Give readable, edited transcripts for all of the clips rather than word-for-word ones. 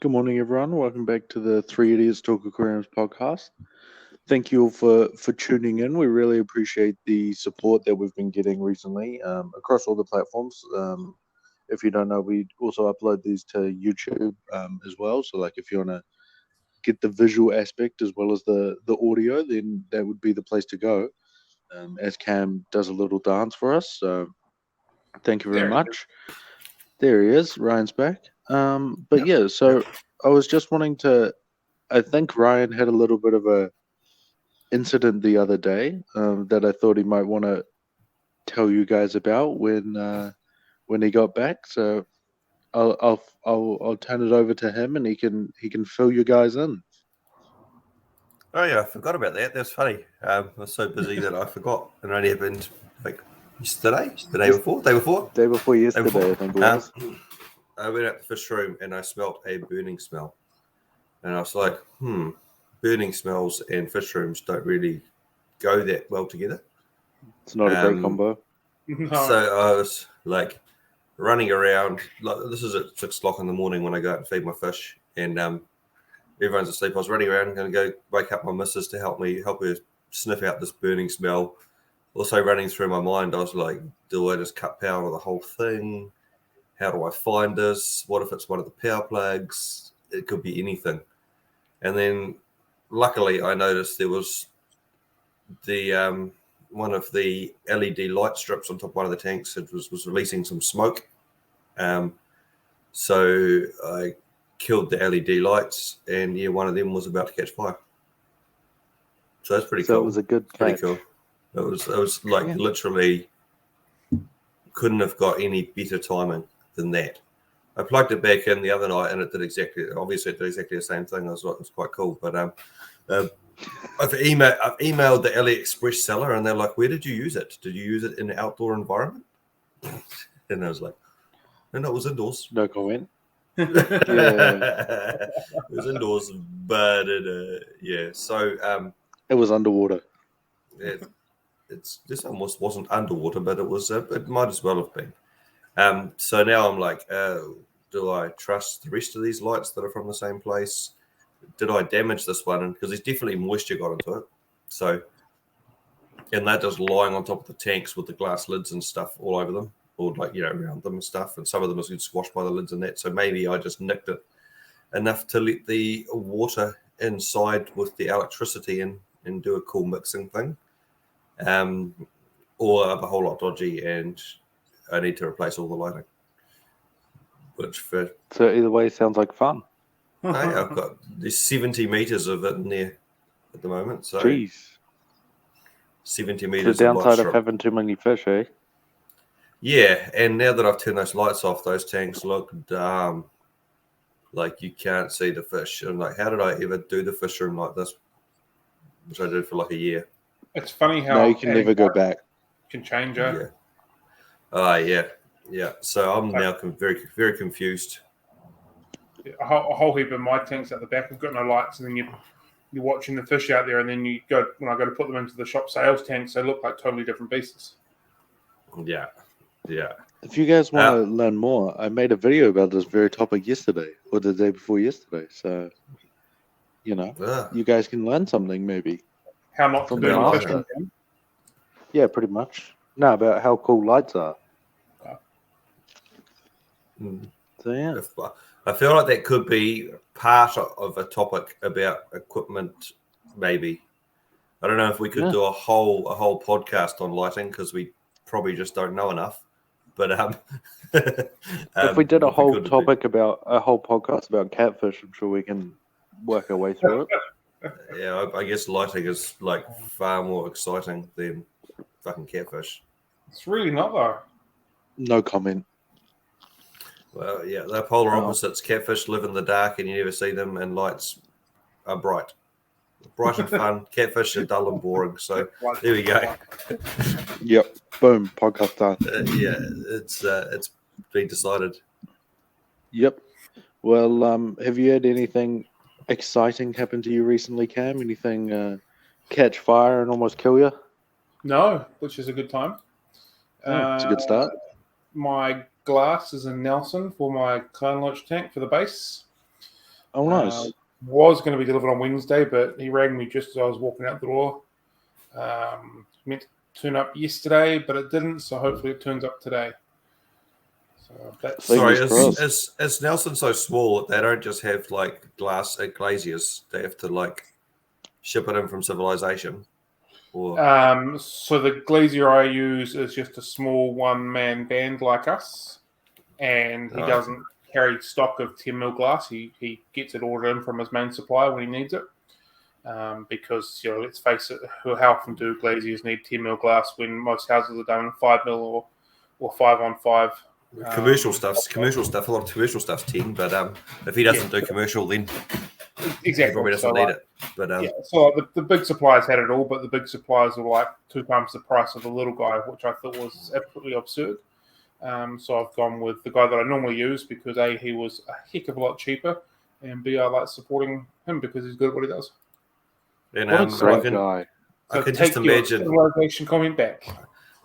Good morning, everyone. Welcome back to the Three Idiots Talk Aquariums podcast. Thank you all for tuning in. We really appreciate the support that we've been getting recently across all the platforms. If you don't know, we also upload these to YouTube as well. So, like, if you want to get the visual aspect as well as the audio, then that would be the place to go. As Cam does a little dance for us. So, thank you very much. There he is. Ryan's back. But yeah, so I was just wanting to. I think Ryan had a little bit of a incident the other day that I thought he might want to tell you guys about when he got back. So I'll turn it over to him, and he can fill you guys in. Oh yeah, I forgot about that. That's funny. I was so busy that I forgot. It only happened like yesterday, the day before yesterday, I think it was. I went out to the fish room and I smelt a burning smell, and I was like, burning smells and fish rooms don't really go that well together. It's not a great combo. So I was like running around. Like, this is at 6 o'clock in the morning when I go out and feed my fish, and everyone's asleep. I was running around, going to go wake up my missus to help her sniff out this burning smell. Also running through my mind, I was like, do I just cut power to the whole thing? How do I find this? What if it's one of the power plugs? It could be anything. And then luckily I noticed there was the one of the LED light strips on top of one of the tanks. It was releasing some smoke. So I killed the LED lights, and one of them was about to catch fire. So that's pretty cool. It was a good catch. Pretty cool. It was like literally couldn't have got any better timing than that. I plugged it back in the other night, and it did exactly the same thing. It was quite cool. But I've emailed the AliExpress seller, and they're like, "Where did you use it? Did you use it in an outdoor environment?" And I was like, "No, it was indoors." No comment. It was indoors, but So it was underwater. This almost wasn't underwater, but it was. It might as well have been. So now I'm like, do I trust the rest of these lights that are from the same place? Did I damage this one? Because there's definitely moisture got into it. So, and that just lying on top of the tanks with the glass lids and stuff all over them, or around them and stuff. And some of them has been squashed by the lids and that. So maybe I just nicked it enough to let the water inside with the electricity and do a cool mixing thing. Or I'm a whole lot dodgy and I need to replace all the lighting. So either way, sounds like fun. I've got there's 70 meters of it in there at the moment. So jeez, 70 meters. The downside of having too many fish, eh? Yeah, and now that I've turned those lights off, those tanks look dumb. Like you can't see the fish. And like, how did I ever do the fish room like this? Which I did for like a year. It's funny how no, you can never go back. Can change it. Yeah. So I'm now very, very confused. A whole heap of my tanks at the back have got no lights, and then you're watching the fish out there, and then when I go to put them into the shop sales tanks, they look like totally different beasts. Yeah. If you guys want to learn more, I made a video about this very topic yesterday or the day before yesterday. So, you guys can learn something maybe. How not to burn fish room? Yeah, pretty much. No, about how cool lights are. So yeah. I feel like that could be part of a topic about equipment, maybe. I don't know if we could do a whole podcast on lighting because we probably just don't know enough. But if we did a whole podcast about catfish, I'm sure we can work our way through it. Yeah, I guess lighting is like far more exciting than fucking catfish. It's really not though. No comment. Well, yeah, they're polar opposites. Catfish live in the dark and you never see them, and lights are bright and fun. Catfish are dull and boring. So there we go. Yep. Boom. Podcast done. Yeah, it's been decided. Yep. Well, have you had anything exciting happen to you recently, Cam? Anything catch fire and almost kill you? No, which is a good time. It's a good start. My glass is in Nelson for my clone launch tank for the base. Oh, nice. Was going to be delivered on Wednesday, but he rang me just as I was walking out the door. Meant to turn up yesterday, but it didn't, so hopefully it turns up today. So that's Sorry, Fingers crossed. is Nelson so small that they don't just have like glass at glaziers? They have to like ship it in from civilization. Or so the glazier I use is just a small one-man band like us, and he doesn't carry stock of 10 mil glass. He gets it ordered in from his main supplier when he needs it. Because let's face it, how often do glaziers need 10 mil glass when most houses are done in 5 mil or 5-on-5? commercial stuff. A lot of commercial stuff's 10, but if he doesn't do commercial, then exactly. he probably doesn't need it. But so the big suppliers had it all, but the big suppliers were like 2 times the price of the little guy, which I thought was absolutely absurd. So I've gone with the guy that I normally use because A, he was a heck of a lot cheaper, and B, I like supporting him because he's good at what he does. And What a great guy. I can take just imagine. Your civilization comment back.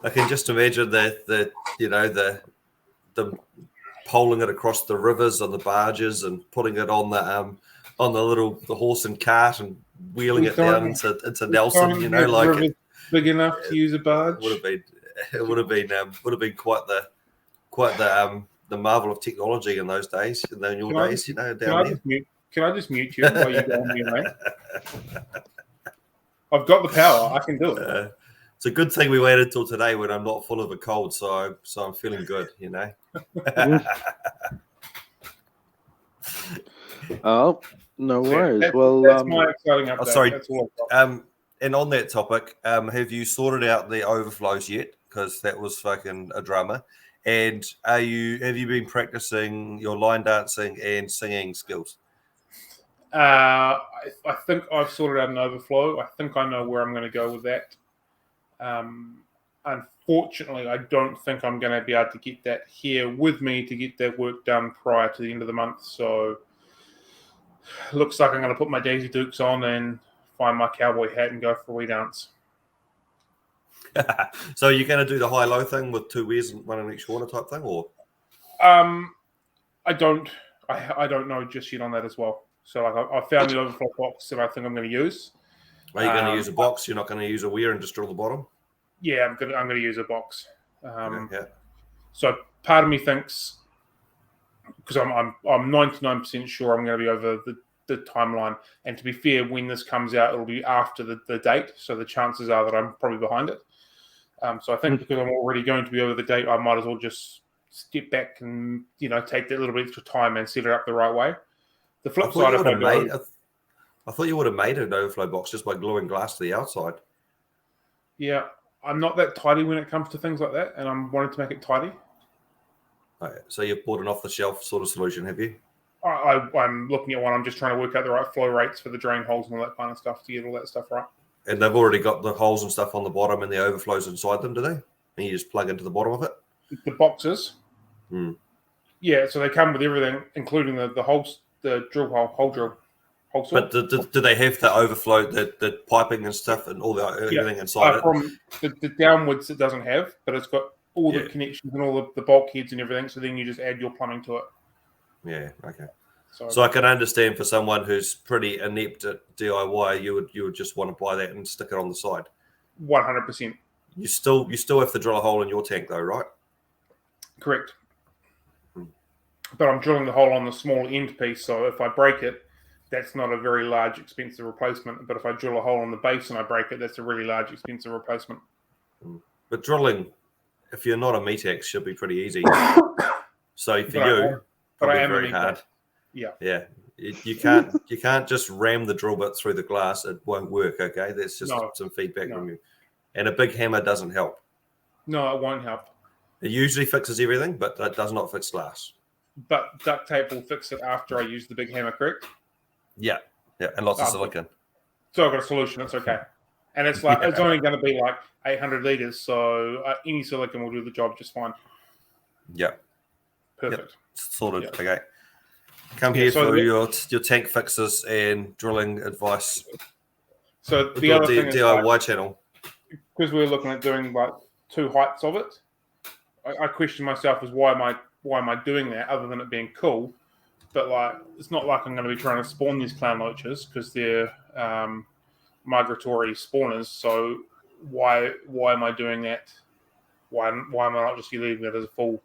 I can just imagine the poling it across the rivers on the barges and putting it on the horse and cart and wheeling it down into Nelson. Like big enough to use a barge. It would have been quite the marvel of technology in those days. In your days, down there. Can I just mute you while you go on your mate? I've got the power. I can do it. It's a good thing we waited till today when I'm not full of a cold, so I'm feeling good, Oh, no worries. That's my exciting update. Sorry. That's all I've got. And on that topic, have you sorted out the overflows yet? Because that was fucking a drama. And have you been practicing your line dancing and singing skills? I think I've sorted out an overflow. I think I know where I'm going to go with that. Unfortunately, I don't think I'm going to be able to get that here with me to get that work done prior to the end of the month. So looks like I'm going to put my Daisy Dukes on and find my cowboy hat and go for a wee dance. So you're going to do the high-low thing with 2 wears and 1 in each corner type thing, or? I don't know just yet on that as well. So I found the overflow box that I think I'm going to use. Are you going to use a box? You're not going to use a weir and just drill the bottom? Yeah, I'm going to use a box. Yeah. So part of me thinks, because I'm 99% sure I'm going to be over the timeline. And to be fair, when this comes out, it'll be after the date. So the chances are that I'm probably behind it. So I think because I'm already going to be over the date, I might as well just step back and take that little bit extra time and set it up the right way. The flip side, I thought you would have made an overflow box just by gluing glass to the outside. Yeah, I'm not that tidy when it comes to things like that, and I'm wanting to make it tidy. Right, so you've bought an off-the-shelf sort of solution, have you? I'm looking at one. I'm just trying to work out the right flow rates for the drain holes and all that kind of stuff to get all that stuff right. And they've already got the holes and stuff on the bottom and the overflows inside them, do they? And you just plug into the bottom of it? The boxes? Yeah, so they come with everything, including the holes, the drill hole drill. But do they have the overflow, the piping and stuff and all everything inside it? From the downwards it doesn't have, but it's got all the connections and all the bulkheads and everything, so then you just add your plumbing to it. Yeah, okay. So I can understand for someone who's pretty inept at DIY, you would just want to buy that and stick it on the side. 100%. You still have to drill a hole in your tank though, right? Correct. But I'm drilling the hole on the small end piece, so if I break it, that's not a very large, expensive replacement. But if I drill a hole on the base and I break it, that's a really large, expensive replacement. But drilling, if you're not a meat-ax, should be pretty easy. So for you, probably very hard. Yeah. Yeah. You can't just ram the drill bit through the glass. It won't work, okay? That's just some feedback from you. And a big hammer doesn't help. No, it won't help. It usually fixes everything, but it does not fix glass. But duct tape will fix it after I use the big hammer, correct? Yeah, and lots of silicone. So I've got a solution. It's okay. And it's like it's only going to be like 800 liters, so any silicone will do the job just fine. Yeah. Perfect. Yep. Sorted. Yep. Okay. Come here for your tank fixes and drilling advice. So the other thing is DIY channel. Because we're looking at doing like 2 heights of it, I question myself as why am I doing that other than it being cool? but like it's not like I'm going to be trying to spawn these clown loaches because they're migratory spawners. So why am I doing that? Why am I not just leaving it as a full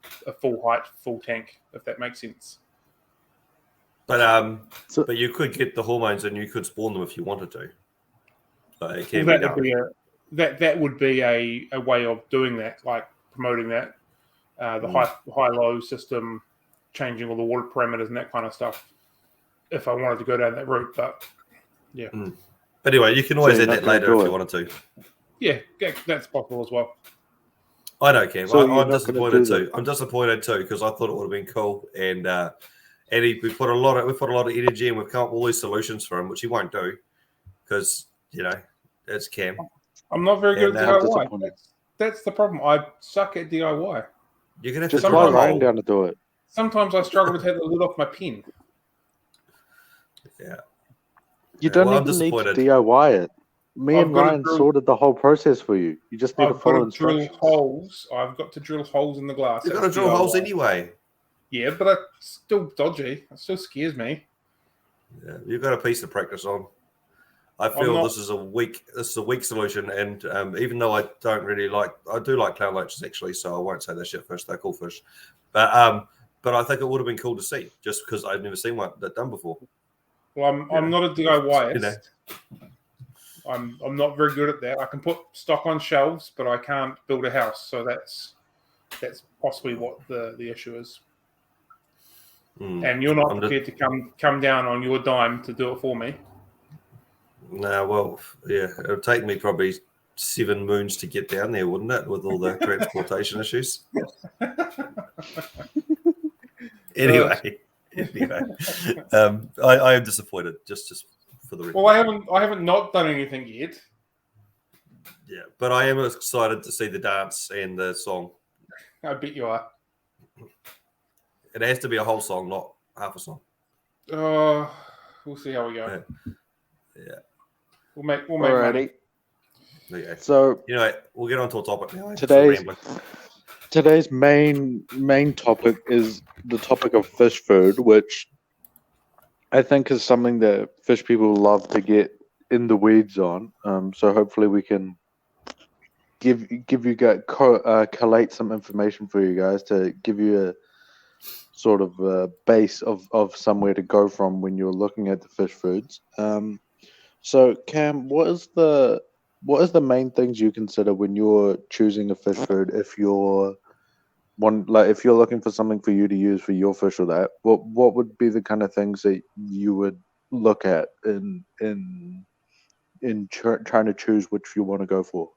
height, full tank, if that makes sense? But but you could get the hormones and you could spawn them if you wanted to. So it can be done. That would be a way of doing that, like promoting that, the high-low system, changing all the water parameters and that kind of stuff. If I wanted to go down that route, but yeah. Anyway, you can always add that later if you wanted to. Yeah, that's possible as well. I don't care. So I'm disappointed too. I'm disappointed too because I thought it would have been cool, and we put a lot of energy and we've come up with all these solutions for him, which he won't do because it's Cam. I'm not very good at DIY. That's the problem. I suck at DIY. You're gonna have just to try Ryan down to do it. Sometimes I struggle to take the lid off my pen. Yeah. You don't even need to DIY it. Me and Ryan sorted the whole process for you. You just need to follow instructions. I've got to drill holes in the glass. You've got to drill holes anyway. Yeah, but it's still dodgy. It still scares me. Yeah, you've got a piece to practice on. I feel this is a weak solution, and even though I don't really I do like clown loaches actually, so I won't say they're shit fish. They're cool fish, but I think it would have been cool to see just because I've never seen one that done before. Well, I'm not a DIYist. I'm not very good at that. I can put stock on shelves, but I can't build a house. So that's possibly what the issue is. And you're not prepared to come down on your dime to do it for me. No, well, yeah, it would take me probably 7 moons to get down there, wouldn't it, with all the transportation issues? Anyway, I am disappointed. Just for the record. Well, I haven't not done anything yet. Yeah, but I am excited to see the dance and the song. I bet you are. It has to be a whole song, not half a song. We'll see how we go. Yeah. We'll make money. Okay. So we'll get on to a topic now. Today's main topic is the topic of fish food, which I think is something that fish people love to get in the weeds on. So hopefully we can give you guys collate some information for you guys to give you a sort of a base of somewhere to go from when you're looking at the fish foods. So Cam, what is the main things you consider when you're choosing a fish food? If you're looking for something for you to use for your fish or that, what would be the kind of things that you would look at in trying to choose which you want to go for?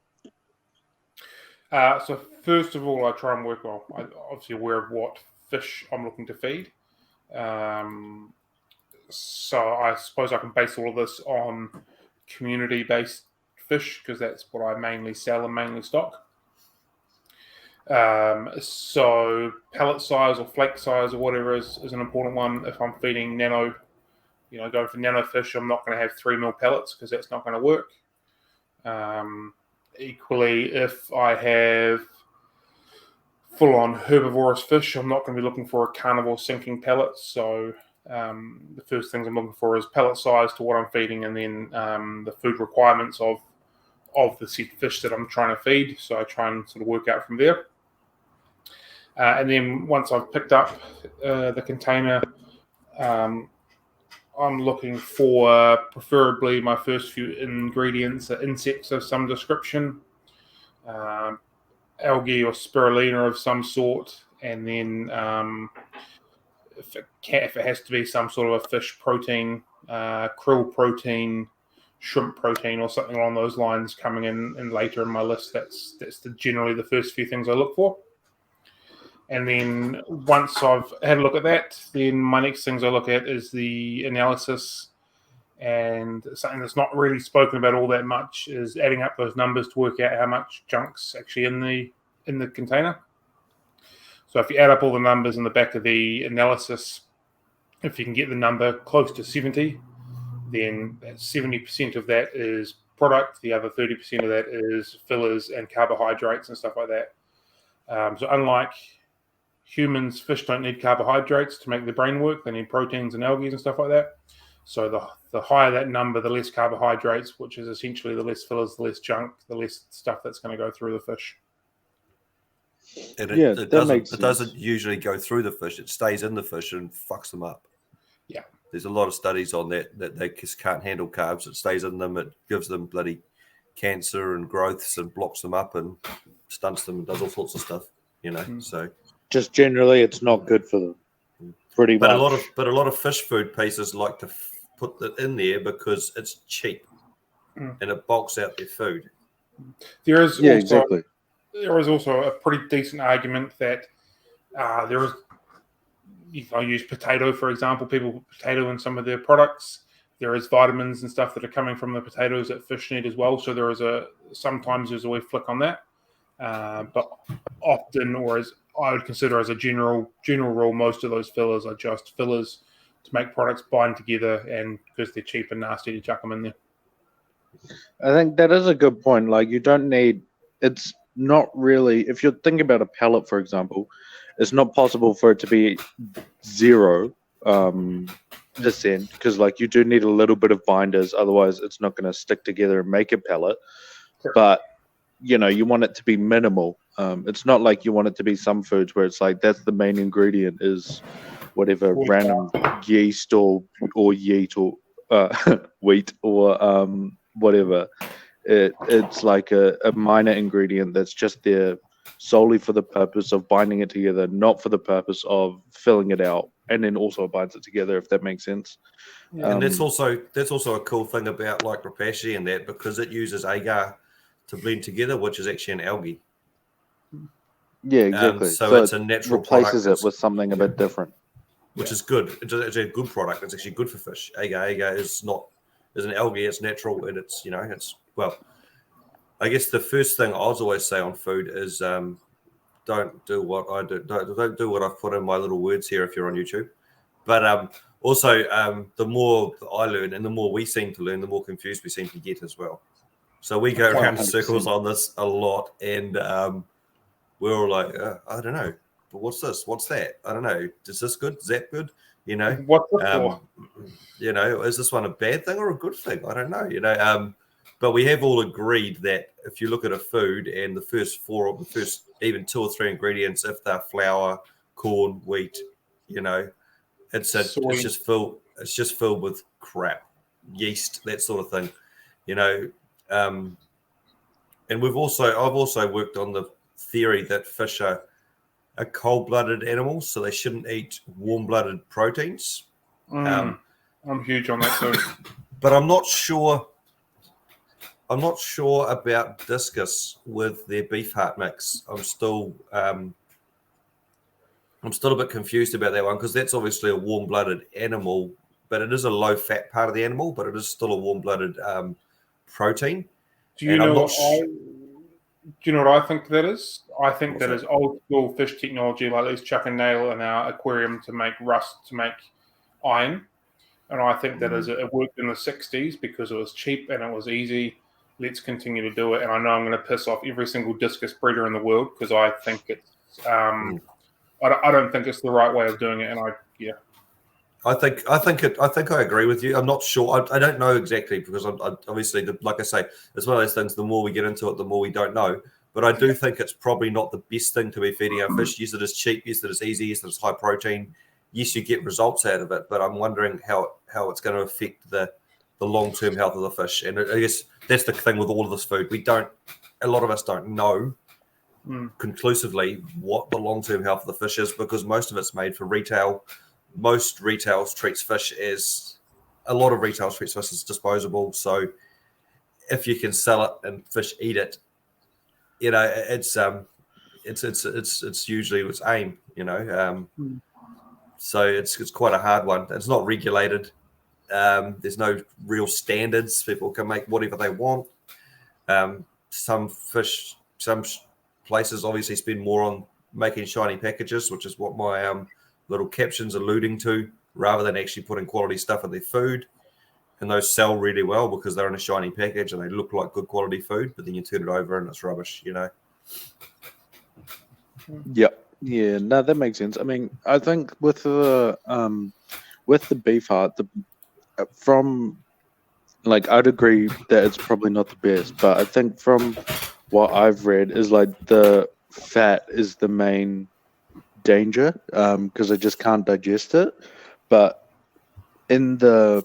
So first of all, I try and work well. I'm obviously aware of what fish I'm looking to feed. So I suppose I can base all of this on community-based fish because that's what I mainly sell and mainly stock. So pellet size or flake size or whatever is an important one. If I'm feeding nano, going for nano fish, I'm not going to have 3 mil pellets because that's not going to work. Equally, if I have full-on herbivorous fish, I'm not going to be looking for a carnivore sinking pellet. So the first things I'm looking for is pellet size to what I'm feeding, and then the food requirements of the set fish that I'm trying to feed. So I try and sort of work out from there. And then once I've picked up the container, I'm looking for preferably my first few ingredients are insects of some description, algae or spirulina of some sort, and then if it has to be some sort of a fish protein, krill protein, shrimp protein, or something along those lines coming in later in my list. That's generally the first few things I look for. And then once I've had a look at that, then my next things I look at is the analysis. And something that's not really spoken about all that much is adding up those numbers to work out how much junk's actually in the container. So if you add up all the numbers in the back of the analysis, if you can get the number close to 70, then 70% of that is product. The other 30% of that is fillers and carbohydrates and stuff like that. So unlike humans, fish don't need carbohydrates to make their brain work. They need proteins and algae and stuff like that. So the higher that number, the less carbohydrates, which is essentially the less fillers, the less junk, the less stuff that's going to go through the fish. And that makes sense. it doesn't usually go through the fish. It stays in the fish and fucks them up. Yeah. There's a lot of studies on that they just can't handle carbs. It stays in them. It gives them bloody cancer and growths and blocks them up and stunts them and does all sorts of stuff, So just generally it's not good for them. Pretty much. But a lot of fish food places like to put it in there because it's cheap and it bulks out their food. There is also a pretty decent argument that there is, if I use potato, for example, people put potato in some of their products. There is vitamins and stuff that are coming from the potatoes that fish need as well. So sometimes there's a wee flick on that. But often, or as I would consider as a general rule, most of those fillers are just fillers to make products bind together, and because they're cheap and nasty to chuck them in there. I think that is a good point. Like, you don't need, it's not really, if you're thinking about a pellet, for example, it's not possible for it to be 0%, because like you do need a little bit of binders, otherwise it's not going to stick together and make a pellet. Sure. But you want it to be minimal. It's not like you want it to be some foods where it's like that's the main ingredient is whatever random yeast or yeast or wheat or whatever. It's like a minor ingredient that's just there solely for the purpose of binding it together, not for the purpose of filling it out, and then also binds it together, if that makes sense. Yeah, and that's also a cool thing about like rapashi and that, because it uses agar to blend together, which is actually an algae. Yeah, exactly. So it's a natural replaces product. it with something a bit different, which is good. It's a good product. It's actually good for fish. Agar is an algae. It's natural, and it's I guess the first thing I always say on food is don't do what I do. Don't do what I've put in my little words here if you're on YouTube. But also, the more I learn and the more we seem to learn, the more confused we seem to get as well. So we go around in circles on this a lot, and we're all like, I don't know. But what's this? What's that? I don't know. Is this good? Is that good? What's it for? Is this one a bad thing or a good thing? I don't know. But we have all agreed that if you look at a food and the first even 2 or 3 ingredients, if they're flour, corn, wheat, it's just filled with crap, yeast, that sort of thing, And I've also worked on the theory that fish are cold-blooded animals, so they shouldn't eat warm-blooded proteins. I'm huge on that too. But I'm not sure about discus with their beef heart mix. I'm still a bit confused about that one, because that's obviously a warm-blooded animal, but it is a low-fat part of the animal, but it is still a warm-blooded protein. Do you know what I think that is? I think that is old school fish technology, like these chuck and nail in our aquarium to make rust, to make iron. And I think that it worked in the 60s because it was cheap and it was easy. Let's continue to do it. And I know I'm going to piss off every single discus breeder in the world, because I think it's I don't think it's the right way of doing it. And I think I agree with you. I'm not sure. I don't know exactly, because I'm obviously, like I say, it's one of those things. The more we get into it, the more we don't know. But I do think it's probably not the best thing to be feeding our fish. Yes, it is cheap. Yes, it is easy. Yes, it is high protein. Yes, you get results out of it. But I'm wondering how it's going to affect the long-term health of the fish. And I guess that's the thing with all of this food. A lot of us don't know conclusively what the long-term health of the fish is, because most of it's made for retail. Most retail treats fish as disposable. So if you can sell it and fish eat it, it's usually its aim. So it's quite a hard one. It's not regulated. There's no real standards. People can make whatever they want. Some places obviously spend more on making shiny packages, which is what my little caption's alluding to, rather than actually putting quality stuff in their food. And those sell really well because they're in a shiny package and they look like good quality food, but then you turn it over and it's rubbish, Yep. Yeah, no, that makes sense. I mean, I think with the beef heart, from like I'd agree that it's probably not the best, but I think from what I've read is like the fat is the main danger, because I just can't digest it. But in the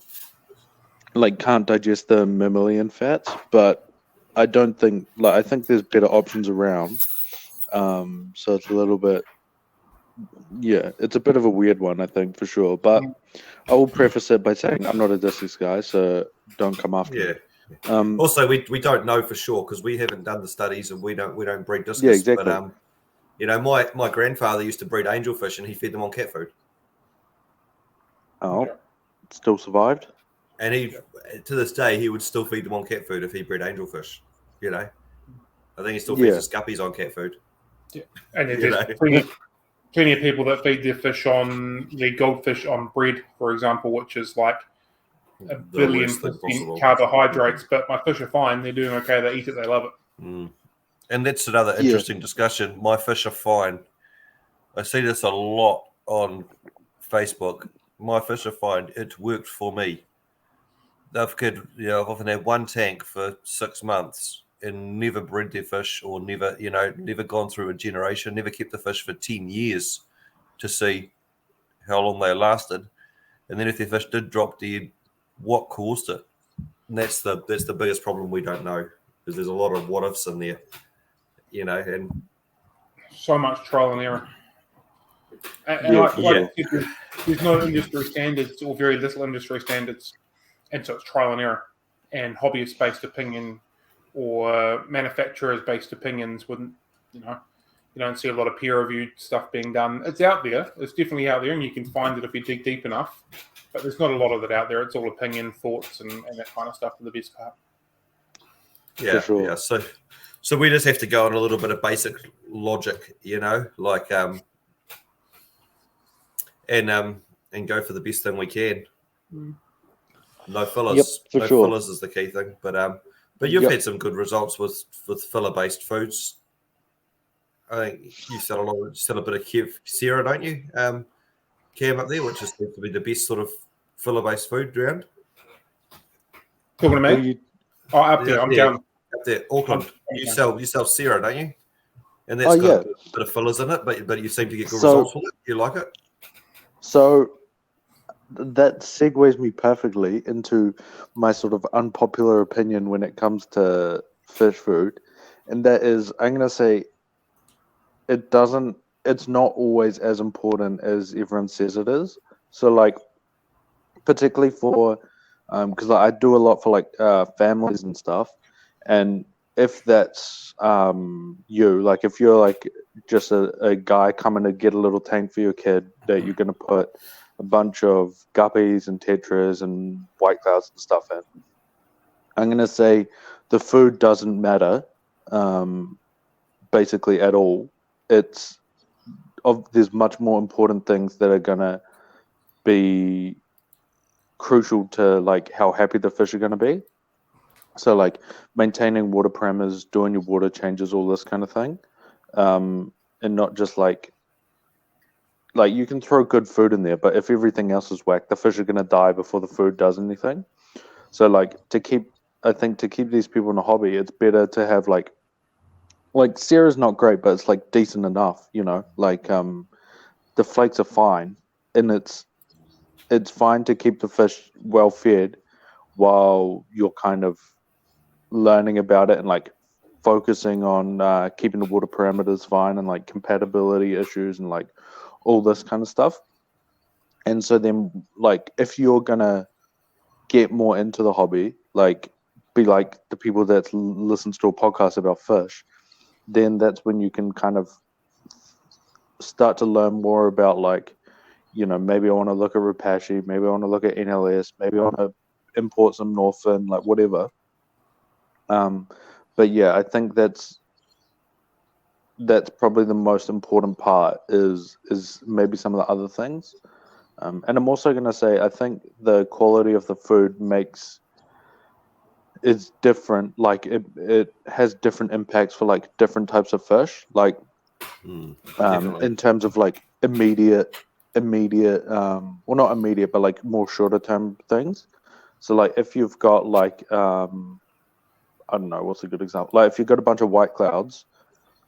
like can't digest the mammalian fats, but I don't think like I think there's better options around. So it's a little bit, yeah, it's a bit of a weird one, I think, for sure. But I will preface it by saying I'm not a discus guy, so don't come after Yeah. me. Also, we don't know for sure because we haven't done the studies and we don't breed discus. Yeah, exactly. But you know, my grandfather used to breed angelfish and he fed them on cat food. Oh, still survived. And he, to this day, he would still feed them on cat food if he bred angelfish. You know, I think he still feeds his guppies on cat food. Yeah, and then You there's know? plenty of people that feed their fish on their goldfish on bread, for example, which is like a The billion worst thing possible. carbohydrates. But my fish are fine; they're doing okay. They eat it; they love it. Mm. And that's another interesting discussion. My fish are fine. I see this a lot on Facebook. My fish are fine. It worked for me. I've often had one tank for 6 months and never bred their fish or never gone through a generation, never kept the fish for 10 years to see how long they lasted. And then if their fish did drop dead, what caused it? And that's the biggest problem we don't know, because there's a lot of what ifs in there, and So much trial and error. There's no industry standards or very little industry standards, and so it's trial and error. And hobbyist-based opinion or manufacturers-based opinions wouldn't, you don't see a lot of peer-reviewed stuff being done. It's out there. It's definitely out there, and you can find it if you dig deep enough. But there's not a lot of it out there. It's all opinion, thoughts, and that kind of stuff for the best part. Yeah, yeah. So we just have to go on a little bit of basic logic, like and go for the best thing we can. No fillers. Fillers is the key thing. But you've had some good results with filler-based foods. I think you sell a bit of Sierra, don't you? Cam up there, which is to be the best sort of filler-based food around. Talking to me? Up there. I'm down. Up there, Auckland. You sell Sierra, don't you? And that's got a bit of fillers in it, but you seem to get good results with it. You like it? So that segues me perfectly into my sort of unpopular opinion when it comes to fish food, and that is, I'm going to say it's not always as important as everyone says it is. So like, particularly for, because I do a lot for like families and stuff, and if that's you, like if you're like just a guy coming to get a little tank for your kid that you're going to put a bunch of guppies and tetras and white clouds and stuff in, I'm going to say the food doesn't matter basically at all. There's much more important things that are going to be crucial to like how happy the fish are going to be. So like maintaining water parameters, doing your water changes, all this kind of thing, and not just like you can throw good food in there, but if everything else is whack, the fish are going to die before the food does anything. So like to keep these people in a hobby, it's better to have like Sierra's not great, but it's like decent enough, like the flakes are fine, and it's fine to keep the fish well fed while you're kind of learning about it and like focusing on keeping the water parameters fine and like compatibility issues and like all this kind of stuff. And so then like if you're gonna get more into the hobby, like be like the people that listens to a podcast about fish, then that's when you can kind of start to learn more about like, maybe I want to look at Rapashi, maybe I want to look at NLS, maybe I want to import some Northern, like whatever. But yeah, I think that's probably the most important part is maybe some of the other things. And I'm also going to say, I think the quality of the food is different. Like it has different impacts for like different types of fish. Like Definitely. in terms of like immediate, well, not immediate, but like more shorter term things. So like if you've got like, I don't know, what's a good example? Like if you've got a bunch of white clouds,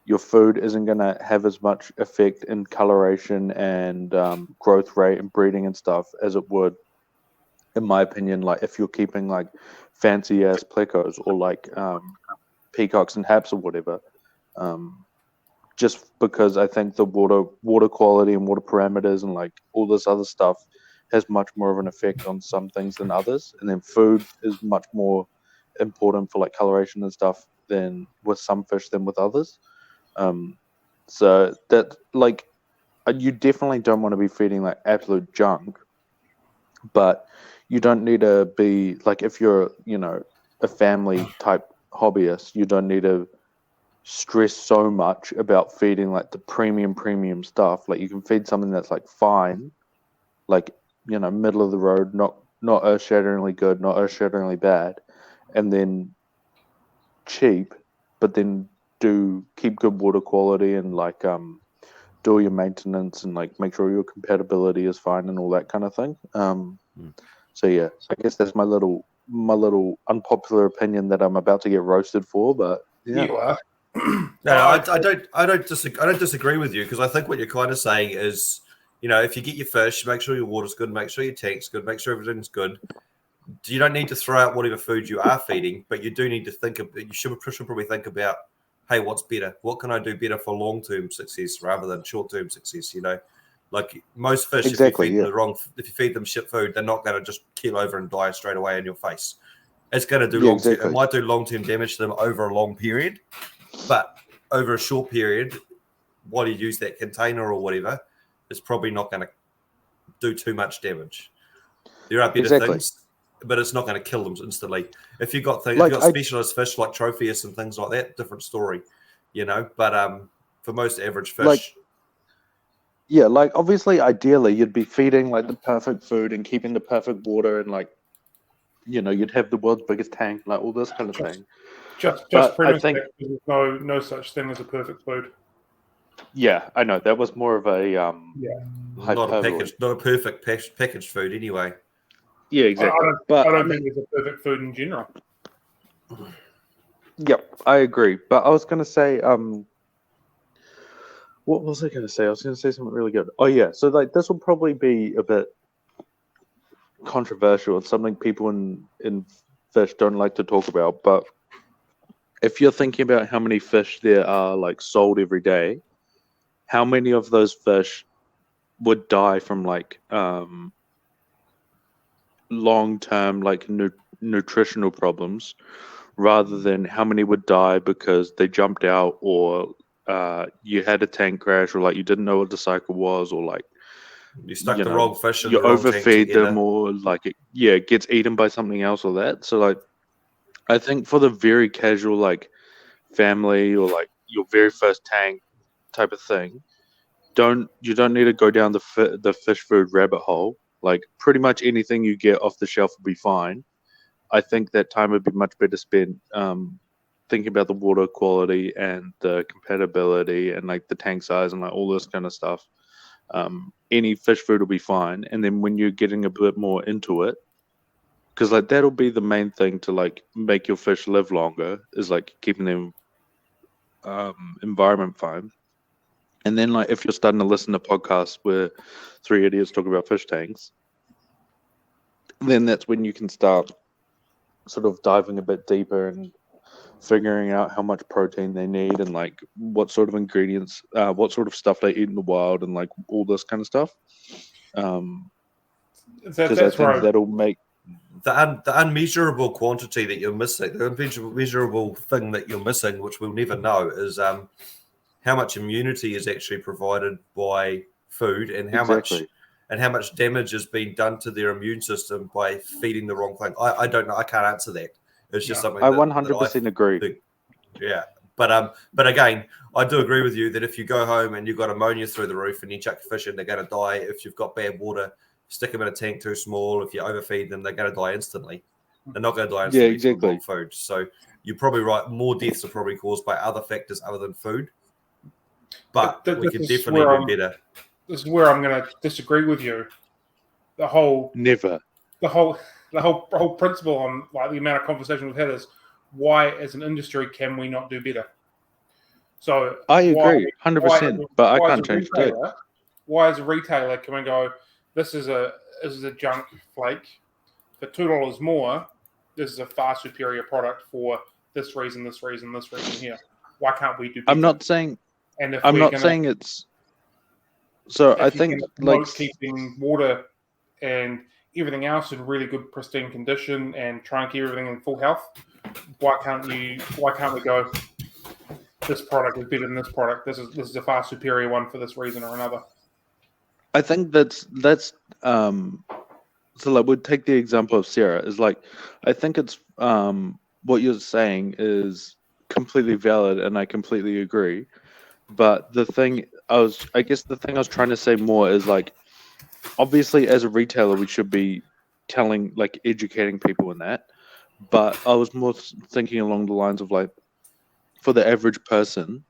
your food isn't going to have as much effect in coloration and growth rate and breeding and stuff as it would, in my opinion, like if you're keeping like fancy ass plecos or like peacocks and haps or whatever. Just because I think the water quality and water parameters and like all this other stuff has much more of an effect on some things than others, and then food is much more important for like coloration and stuff than with some fish than with others. So that like you definitely don't want to be feeding like absolute junk, but you don't need to be like if you're a family type hobbyist, you don't need to stress so much about feeding like the premium stuff. Like you can feed something that's like fine, like middle of the road, not earth-shatteringly good, not earth-shatteringly bad, and then cheap, but then keep good water quality and like do all your maintenance and like make sure your compatibility is fine and all that kind of thing. So yeah, I guess that's my little unpopular opinion that I'm about to get roasted for, but yeah. You are. No, I don't disagree with you, because I think what you're kind of saying is, if you get your fish, make sure your water's good, make sure your tank's good, make sure everything's good. You don't need to throw out whatever food you are feeding, but you do need to think of. You should probably think about, hey, what's better? What can I do better for long-term success rather than short-term success? Like most fish, Exactly, if you feed them shit food, they're not going to just keel over and die straight away in your face. It's going to do long-term. Exactly. It might do long-term damage to them over a long period. But over a short period, while you use that container or whatever, it's probably not going to do too much damage. There are better things, but it's not going to kill them instantly. If you've got things, specialist fish like trophies and things like that, different story, But for most average fish, like obviously, ideally, you'd be feeding like the perfect food and keeping the perfect water, and like you'd have the world's biggest tank, like all this kind of thing. Just I think there's no such thing as a perfect food. Yeah, I know that was more of a not a perfect packaged food anyway. Yeah, exactly. I don't think there's a perfect food in general. Yep, I agree. But I was going to say, what was I going to say? I was going to say something really good. Oh yeah, so like this will probably be a bit controversial and something people in fish don't like to talk about. But if you're thinking about how many fish there are like sold every day, how many of those fish would die from like long-term like nutritional problems, rather than how many would die because they jumped out, or you had a tank crash, or like you didn't know what the cycle was, or like you stuck the wrong fish in you the wrong overfeed tank them, or like it gets eaten by something else or that. So like I think for the very casual like family, or like your very first tank type of thing, you don't need to go down the fish food rabbit hole. Like pretty much anything you get off the shelf will be fine. I think that time would be much better spent thinking about the water quality and the compatibility and like the tank size and like all this kind of stuff. Any fish food will be fine. And then when you're getting a bit more into it, because like that'll be the main thing to like make your fish live longer, is like keeping them environment fine. And then like if you're starting to listen to podcasts where three idiots talk about fish tanks, then that's when you can start sort of diving a bit deeper and figuring out how much protein they need, and like what sort of ingredients, what sort of stuff they eat in the wild, and like all this kind of stuff. Because I think that'll make the unmeasurable quantity that you're missing, the unmeasurable thing that you're missing, which we'll never know, is how much immunity is actually provided by food, and how much damage has been done to their immune system by feeding the wrong thing. I don't know. I can't answer that. It's just something I 100% agree. Think, yeah, but again, I do agree with you that if you go home and you've got ammonia through the roof and you chuck fish in, they're going to die. If you've got bad water, stick them in a tank too small. If you overfeed them, they're going to die instantly. They're not going to die instantly from wrong food. So you're probably right. More deaths are probably caused by other factors other than food. but Th- we this can is definitely where do I'm- better. This is where I'm going to disagree with you. The whole Never. whole principle on like the amount of conversation we've had is why, as an industry, can we not do better? So I agree, 100%. But I why can't as a change the retailer, why as a retailer can we go, this is a junk flake for $2 more? This is a far superior product for this reason here. Why can't we do better? I'm not saying. And if I'm we're not gonna, saying it's. So if I you're think gonna like promote keeping water and everything else in really good pristine condition and try and keep everything in full health, why can't we go, this product is better than this product, this is a far superior one for this reason or another? I think that's so like we'd take the example of Sarah is like I think it's what you're saying is completely valid and I completely agree. But the thing I guess the thing I was trying to say more is like obviously as a retailer we should be telling like educating people in that. But I was more thinking along the lines of like for the average person,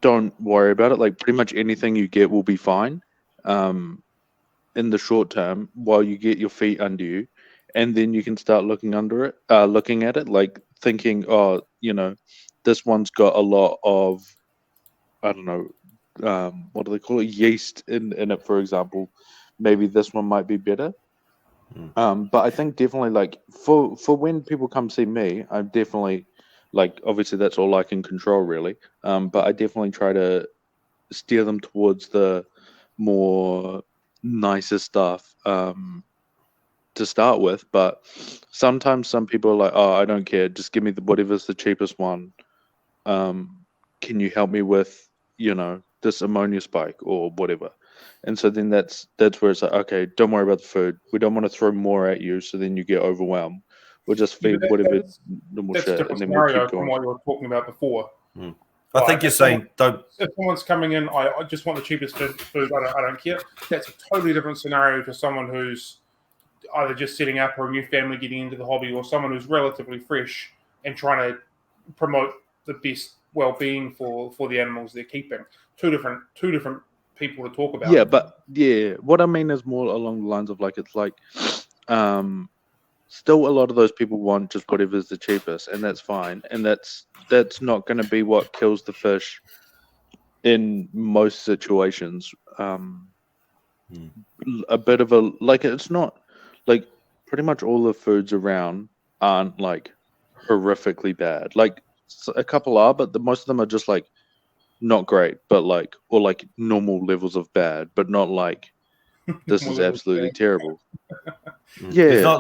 don't worry about it. Like pretty much anything you get will be fine. In the short term while you get your feet under you, and then you can start looking at it, like thinking, oh, this one's got a lot of, I don't know, what do they call it, yeast in it, for example. Maybe this one might be better. But I think definitely like for when people come see me, I'm definitely like obviously that's all I can control really. But I definitely try to steer them towards the more nicer stuff to start with. But sometimes some people are like, oh, I don't care, just give me whatever's the cheapest one. Can you help me with this ammonia spike or whatever? And so then that's where it's like, okay, don't worry about the food, we don't want to throw more at you so then you get overwhelmed. We'll just feed whatever normal That's a shit, different and then we'll scenario keep from going. what you were talking about before. I think you're saying don't. If someone's coming in, I just want the cheapest food. I don't care. That's a totally different scenario to someone who's either just setting up or a new family getting into the hobby, or someone who's relatively fresh and trying to promote the best well-being for the animals they're keeping. Two different people to talk about. Yeah, but what I mean is more along the lines of like it's like, still a lot of those people want just whatever's the cheapest, and that's fine, and that's not going to be what kills the fish in most situations. A bit of a like it's not like pretty much all the foods around aren't like horrifically bad. Like a couple are, but most of them are just like not great, but like or like normal levels of bad, but not like this is absolutely terrible. Yeah,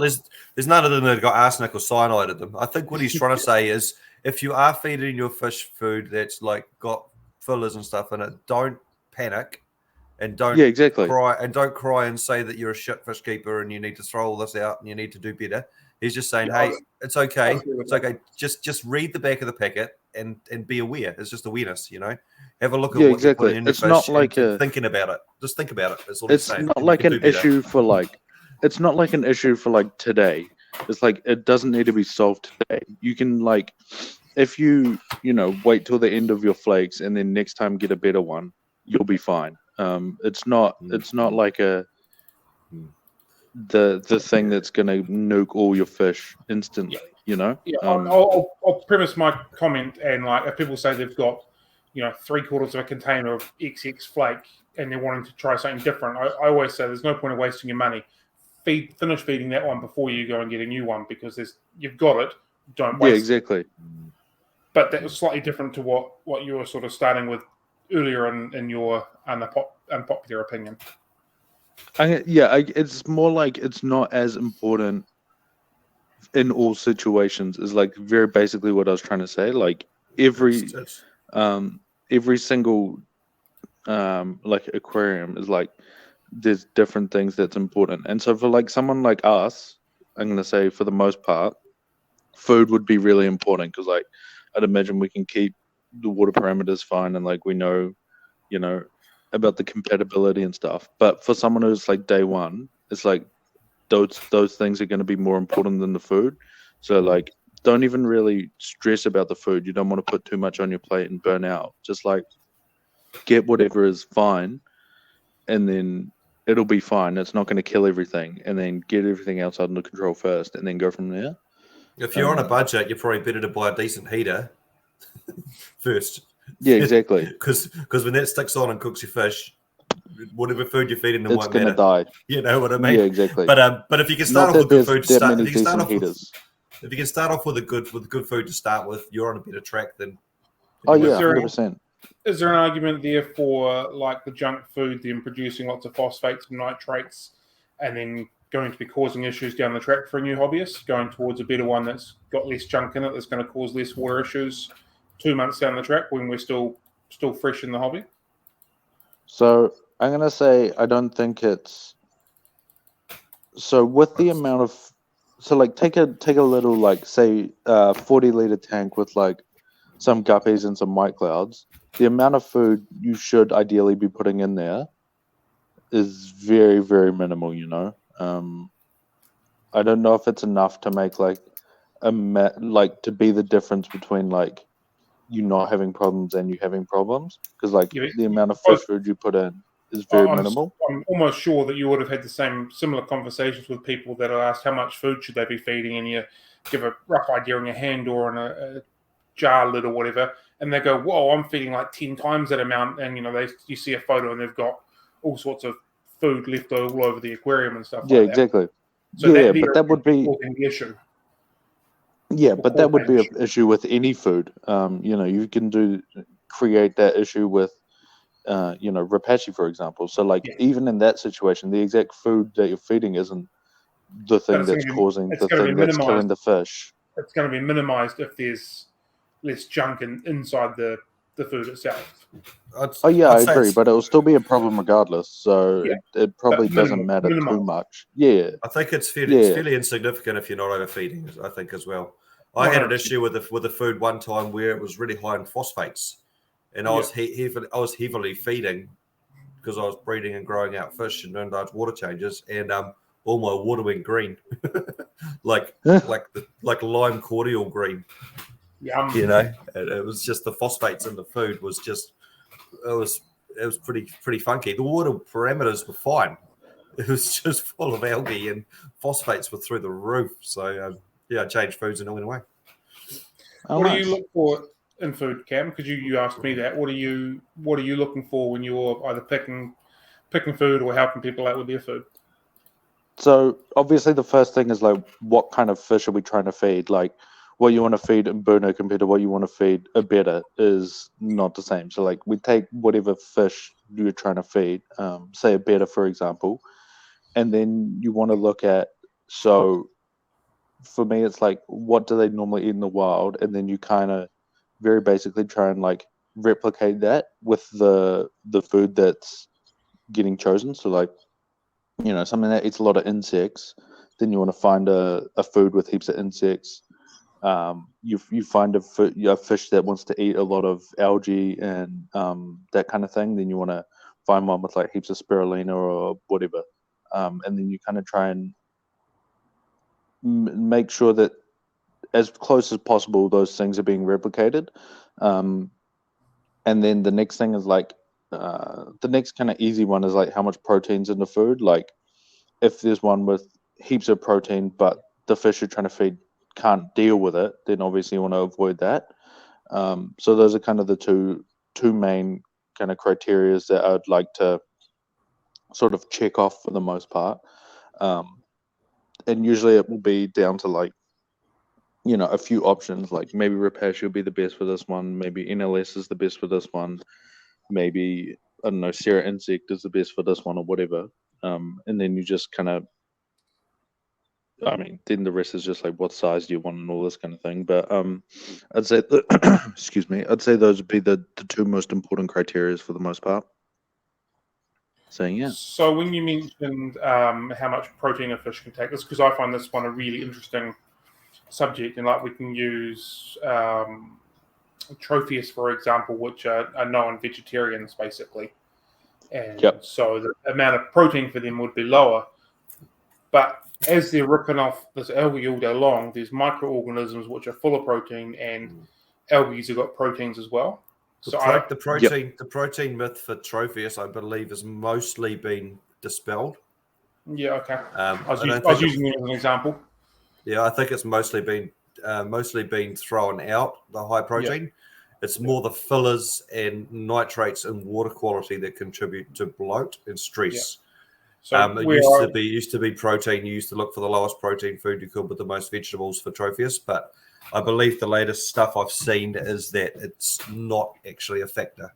There's none of them that have got arsenic or cyanide in them. I think what he's trying to say is if you are feeding your fish food that's like got fillers and stuff in it, don't panic and don't cry and say that you're a shit fish keeper and you need to throw all this out and you need to do better. He's just saying, hey, it's okay. It's okay. Just read the back of the packet and be aware. It's just awareness, Have a look at what you're putting in your it's fish not like and thinking about it. Just think about it. That's all it's saying. not like an issue for like it's not like an issue for like today. It's like it doesn't need to be solved today. You can like if you wait till the end of your flakes and then next time get a better one, you'll be fine. It's not like the thing that's gonna nuke all your fish instantly. Yeah, I'll premise my comment, and like if people say they've got 3/4 of a container of XX flake and they're wanting to try something different, I always say there's no point of wasting your money. Finish feeding that one before you go and get a new one, because you've got it. Don't waste. Yeah, exactly. But that was slightly different to what you were sort of starting with earlier in your unpopular opinion. It's more like it's not as important in all situations is like very basically what I was trying to say. Like every single like aquarium is like there's different things that's important. And so for like someone like us, I'm gonna say for the most part, food would be really important because like I'd imagine we can keep the water parameters fine and like we know, about the compatibility and stuff. But for someone who's like day one, it's like those things are going to be more important than the food. So like don't even really stress about the food. You don't want to put too much on your plate and burn out. Just like get whatever is fine, and then it'll be fine. It's not going to kill everything, and then get everything else under control first, and then go from there. If you're on a budget, you're probably better to buy a decent heater first. Yeah, exactly. Because when that sticks on and cooks your fish, whatever food you're feeding them It's won't going to matter. die. You know what I mean? Yeah, exactly. But if you can start Not off with that good there's food to that start, many if you can start decent off with, heaters. if you can start off with good food to start with, you're on a better track than. Oh yeah, Is there 100%. Is there an argument there for like the junk food, them producing lots of phosphates and nitrates, and then going to be causing issues down the track for a new hobbyist, going towards a better one that's got less junk in it, that's going to cause less water issues 2 months down the track when we're still fresh in the hobby? So I'm going to say I don't think it's... So with the amount of... So like take a little like say 40-liter tank with like some guppies and some white clouds. The amount of food you should ideally be putting in there is very, very minimal, you know. I don't know if it's enough to make like to be the difference between like you not having problems and you having problems, because like the amount of fish food you put in is very minimal. I'm almost sure that you would have had the similar conversations with people that are asked how much food should they be feeding, and you give a rough idea on your hand or on a jar lid or whatever, and they go, "Whoa, I'm feeding like 10 times that amount," and you see a photo and they've got all sorts of food left all over the aquarium and stuff. Yeah, like exactly. That. So yeah, but that would be the issue. Yeah, but that would be an issue with any food. You can create that issue with, rapachi, for example. So, like, even in that situation, the exact food that you're feeding isn't the thing that's causing the thing that's killing the fish. It's going to be minimized if there's less junk inside the food itself. I agree, but it'll still be a problem regardless. So it probably doesn't matter too much. Yeah, I think it's fairly insignificant if you're not overfeeding. I think as well. I had an issue with the food one time where it was really high in phosphates, and I was heavily feeding because I was breeding and growing out fish and doing large water changes, and all my water went green, like lime cordial green. Yum. You know, it was just the phosphates in the food was just it was pretty funky. The water parameters were fine. It was just full of algae and phosphates were through the roof. So I changed foods and it went away. What do you look for in food, Cam? Because you asked me that. What are you looking for when you're either picking food or helping people out with their food? So obviously the first thing is like, what kind of fish are we trying to feed? Like, what you want to feed in Bruno compared to what you want to feed a betta is not the same. So like we take whatever fish you're trying to feed, say a betta, for example, and then you want to look at, so for me, it's like, what do they normally eat in the wild? And then you kind of very basically try and like replicate that with the food that's getting chosen. So like, something that eats a lot of insects, then you want to find a food with heaps of insects. You find a fish that wants to eat a lot of algae and that kind of thing, then you want to find one with like heaps of spirulina or whatever. And then you kind of try and make sure that as close as possible those things are being replicated. And then the next thing is like the next kind of easy one is like how much protein's in the food. Like if there's one with heaps of protein but the fish you're trying to feed can't deal with it, then obviously you want to avoid that. So those are kind of the two main kind of criterias that I'd like to sort of check off for the most part. And usually it will be down to like, a few options, like maybe Rapace will be the best for this one, maybe NLS is the best for this one, maybe, I don't know, Sarah Insect is the best for this one or whatever. And then you just kind of, then the rest is just like what size do you want and all this kind of thing. But I'd say, excuse me, I'd say those would be the two most important criteria for the most part. So yeah. So when you mentioned how much protein a fish can take, this because I find this one a really interesting subject, and like we can use trophies, for example, which are known vegetarians basically, and so the amount of protein for them would be lower. But as they're ripping off this algae all day long, there's microorganisms which are full of protein, and algae have got proteins as well. The protein myth for Tropheus, I believe, has mostly been dispelled. Yeah, okay. I was using it as an example. Yeah, I think it's mostly been thrown out, the high protein. Yeah. It's more the fillers and nitrates and water quality that contribute to bloat and stress. Yeah. So it used to be protein. You used to look for the lowest protein food you could with the most vegetables for Tropheus, but I believe the latest stuff I've seen is that it's not actually a factor.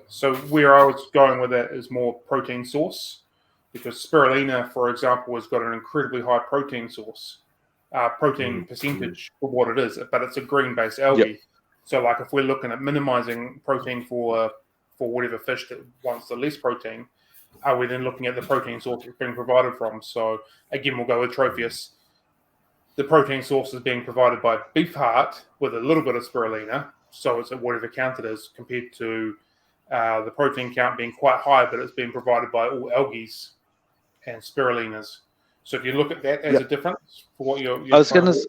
So where I was going with that is more protein source, because spirulina, for example, has got an incredibly high protein source, percentage for what it is, but it's a green-based algae. Yep. So, like, if we're looking at minimizing protein for whatever fish that wants the least protein, are we then looking at the protein source it's being provided from? So, again, we'll go with Tropheus. The protein source is being provided by beef heart with a little bit of spirulina, so it's at whatever count it is, compared to the protein count being quite high, but it's being provided by all algae and spirulinas. So if you look at that as a difference for what you're I was going to,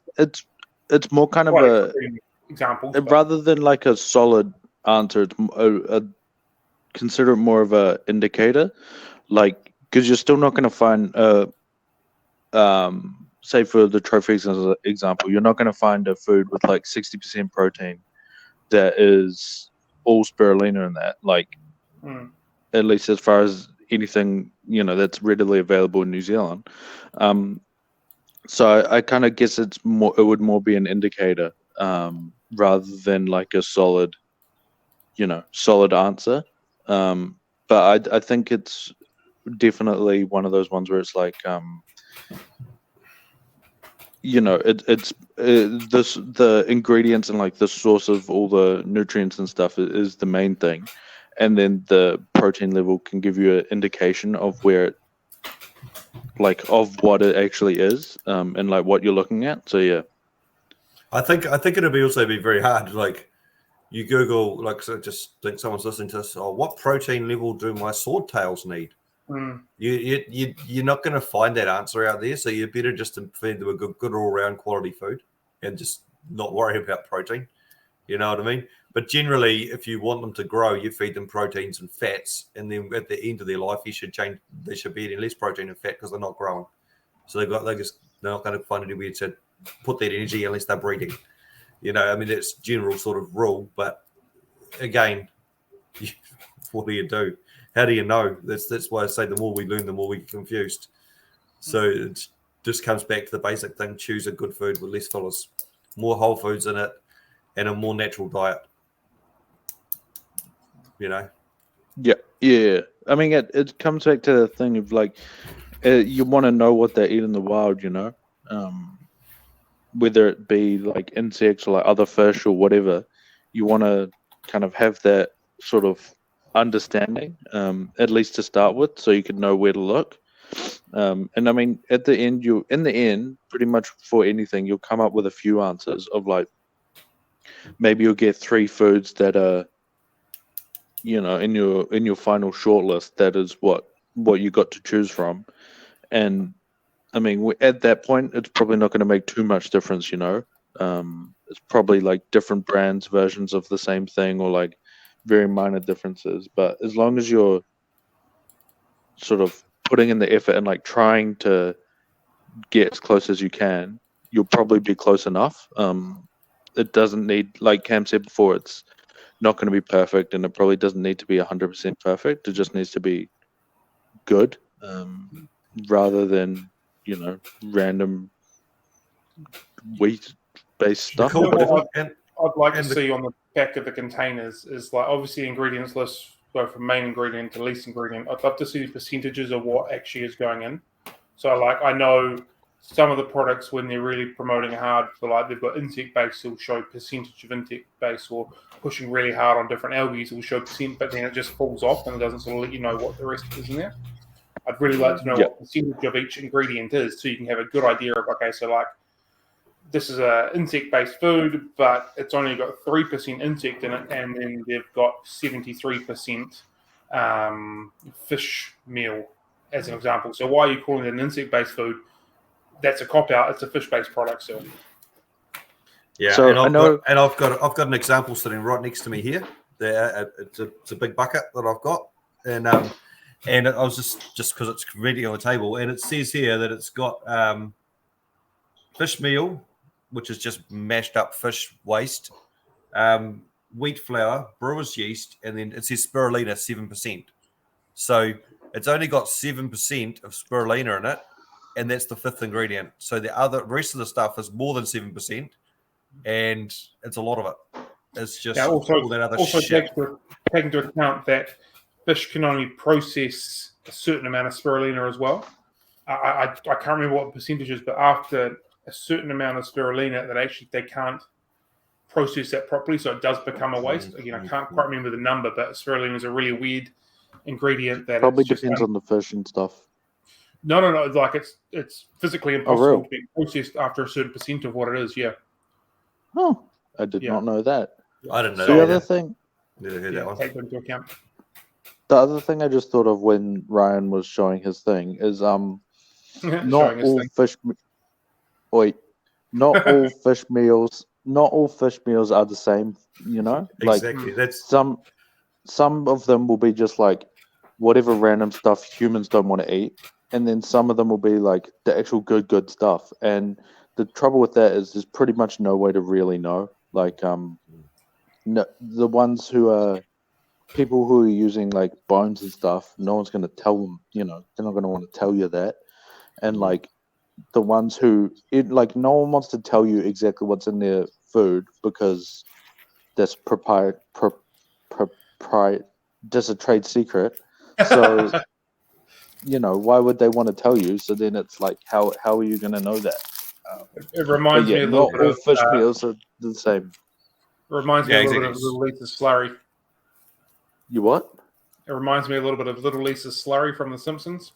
it's more kind of a example, rather than like a solid answer. It's consider it more of a indicator, like, because you're still not going to find say for the Tropheus as an example, you're not going to find a food with like 60% protein that is all spirulina in that, like at least as far as anything that's readily available in New Zealand. So I kind of guess it would more be an indicator rather than like a solid answer. But I think it's definitely one of those ones where it's like the ingredients and like the source of all the nutrients and stuff is the main thing, and then the protein level can give you an indication of where of what it actually is, and like what you're looking at. So yeah, I think it'll also be very hard. Like you Google, so just think someone's listening to this. Oh, what protein level do my swordtails need? You're not going to find that answer out there, so you better just feed them a good all-round quality food and just not worry about protein. You know what I mean? But generally, if you want them to grow, you feed them proteins and fats, and then at the end of their life, they should be eating less protein and fat because they're not growing. So they're not going to find anywhere to put that energy unless they're breeding. I mean, that's general sort of rule. But again, what do you do? How do you know? That's why I say the more we learn, the more we get confused. So it just comes back to the basic thing: choose a good food with less fillers, more whole foods in it, and a more natural diet. Yeah. I mean, it comes back to the thing of like you want to know what they eat in the wild, whether it be like insects or like other fish or whatever. You want to kind of have that sort of understanding, at least to start with, so you can know where to look. And I mean, at the end, pretty much for anything, you'll come up with a few answers of like, maybe you'll get 3 foods that are, in your final shortlist. That is what you got to choose from. And I mean, at that point, it's probably not going to make too much difference. It's probably like different brands, versions of the same thing, or like very minor differences. But as long as you're sort of putting in the effort and like trying to get as close as you can, you'll probably be close enough. It doesn't need, like Cam said before, it's not going to be perfect, and it probably doesn't need to be 100% perfect. It just needs to be good, rather than random wheat-based stuff. I'd like to see on the back of the containers is like, obviously ingredients list go from main ingredient to least ingredient. I'd love to see the percentages of what actually is going in. So like, I know some of the products, when they're really promoting hard for like they've got insect base, will show percentage of insect base, or pushing really hard on different algae will show percent, but then it just falls off and it doesn't sort of let you know what the rest is in there. I'd really like to know what percentage of each ingredient is, so you can have a good idea of, okay, so like this is a insect-based food, but it's only got 3% insect in it, and then they've got 73% fish meal as an example. So why are you calling it an insect-based food? That's a cop-out. It's a fish-based product still. Yeah, So and I know- I've got an example sitting right next to me here. There, it's a big bucket that I've got, and I was just because it's ready on the table, and it says here that it's got fish meal, which is just mashed up fish waste, wheat flour, brewer's yeast, and then it says spirulina 7%. So it's only got 7% of spirulina in it, and that's the fifth ingredient. So the rest of the stuff is more than 7%, and it's a lot of it. It's just Now, all that other shit. Take into account that fish can only process a certain amount of spirulina as well. I can't remember what percentage is, but after a certain amount of spirulina, that actually they can't process that properly, so it does become a waste. Again, I can't quite remember the number, but spirulina is a really weird ingredient that Probably it's just depends on the fish and stuff. No. Like it's physically impossible real? to be processed after a certain percent of what it is. Yeah. Oh, I did not know that. I didn't know The that other either. thing, Never heard that one. Take that into account. the other thing I just thought of when Ryan was showing his thing is not Showing his all thing. fish. Wait, not all fish meals. Not all fish meals are the same. You know, like Exactly. That's some of them will be just like whatever random stuff humans don't want to eat, and then some of them will be like the actual good stuff. And the trouble with that is there's pretty much no way to really know. Like no, the ones who are people who are using like bones and stuff, no one's going to tell them. You know, they're not going to want to tell you that. And like the ones who like no one wants to tell you exactly what's in their food because that's just a trade secret. So you know, why would they want to tell you? So then it's like, how are you going to know that? It reminds me a little not bit all of fish meals are the same. reminds me a little bit of exactly. Little Lisa's slurry. You what? It reminds me a little bit of Little Lisa's slurry from The Simpsons.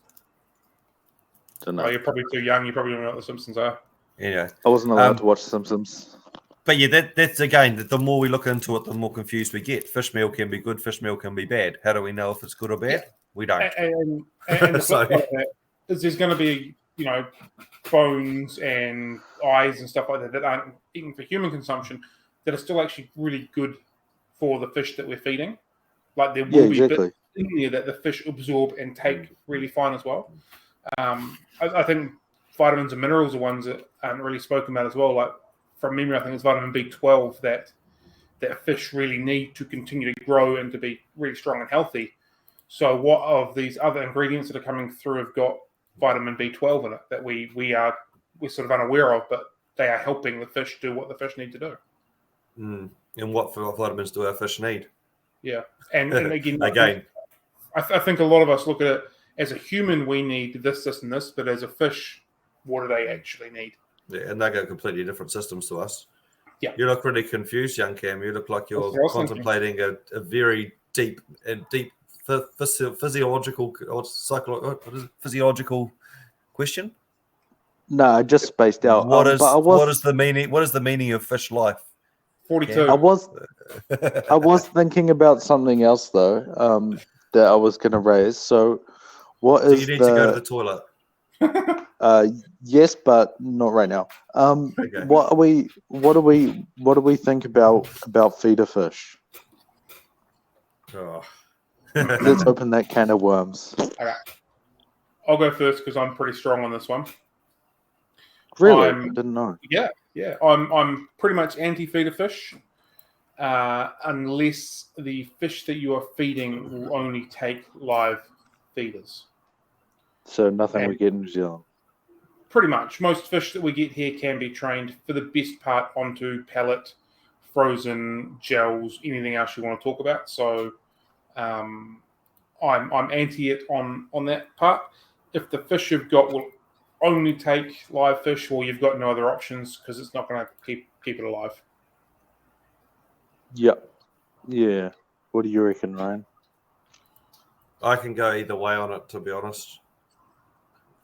Don't know. Oh, you're probably too young. You probably don't know what The Simpsons are. yeah. I wasn't allowed to watch Simpsons. But yeah, that's again. The more we look into it, the more confused we get. Fish meal can be good. Fish meal can be bad. How do we know if it's good or bad? We don't. And the flip side of that is there's going to be, bones and eyes and stuff like that aren't eaten for human consumption that are still actually really good for the fish that we're feeding. Like there will be bits in there that the fish absorb and take really fine as well. I think vitamins and minerals are ones that aren't really spoken about as well. Like from memory, I think it's vitamin B12 that fish really need to continue to grow and to be really strong and healthy. So what of these other ingredients that are coming through have got vitamin B12 in it that we're sort of unaware of, but they are helping the fish do what the fish need to do. And what vitamins do our fish need? Yeah. And again, I think a lot of us look at it as a human, we need this, and this, but as a fish, what do they actually need? Yeah, and they go completely different systems to us. Yeah. You look really confused, young Cam. You look like you're contemplating a very deep physiological or physiological question. No, I just spaced out. What is the meaning of fish life? 42. I was thinking about something else though, that I was going to raise. So, what is do you need to go to the toilet? Yes, but not right now. Okay. What do we think about feeder fish? Oh. Let's open that can of worms. Okay. I'll go first because I'm pretty strong on this one. Really? I didn't know. Yeah. I'm pretty much anti-feeder fish, unless the fish that you are feeding will only take live feeders. So nothing we get in New Zealand. Pretty much. Most fish that we get here can be trained for the best part onto pellet, frozen, gels, anything else you want to talk about. So I'm anti it on that part. If the fish you've got will only take live fish, or you've got no other options because it's not going to keep it alive. Yep. Yeah. What do you reckon, Ryan? I can go either way on it, to be honest.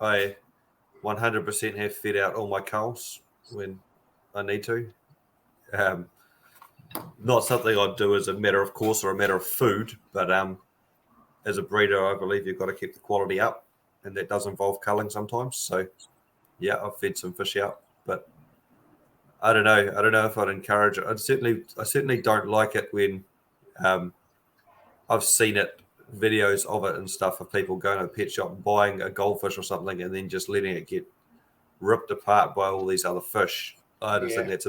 I 100% have fed out all my cows when I need to. Not something I'd do as a matter of course or a matter of food, but as a breeder, I believe you've got to keep the quality up. and that does involve culling sometimes. So yeah, I've fed some fish out, but I don't know. I don't know if I'd encourage it. I certainly don't like it when I've seen it, videos of it and stuff of people going to a pet shop and buying a goldfish or something and then just letting it get ripped apart by all these other fish. I just think that's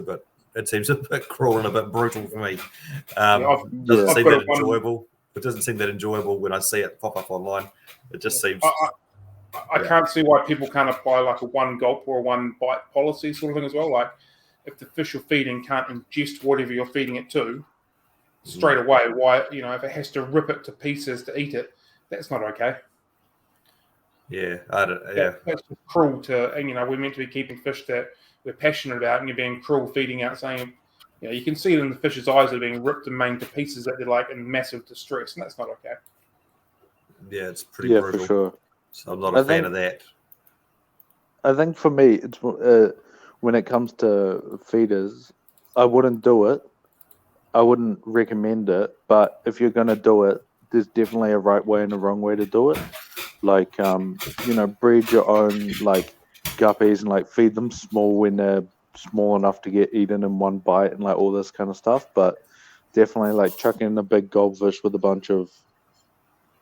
it seems a bit cruel and a bit brutal for me. Doesn't seem that enjoyable. It doesn't seem that enjoyable when I see it pop up online. It just seems... I can't see why people can't apply like a one gulp or a one bite policy sort of thing as well. Like if the fish you're feeding can't ingest whatever you're feeding it to straight away, why, if it has to rip it to pieces to eat it, that's not okay. Yeah, That's cruel to, and we're meant to be keeping fish that we're passionate about, and you're being cruel feeding out, saying, you can see it in the fish's eyes, they're being ripped and maimed to pieces, that they're like in massive distress, and that's not okay. Yeah, it's pretty brutal. For sure. So I'm not a fan of that. I think for me, it's when it comes to feeders, I wouldn't do it. I wouldn't recommend it. But if you're going to do it, there's definitely a right way and a wrong way to do it. Like, breed your own, like, guppies and, like, feed them small when they're small enough to get eaten in one bite and, like, all this kind of stuff. But definitely, like, chucking in a big goldfish with a bunch of,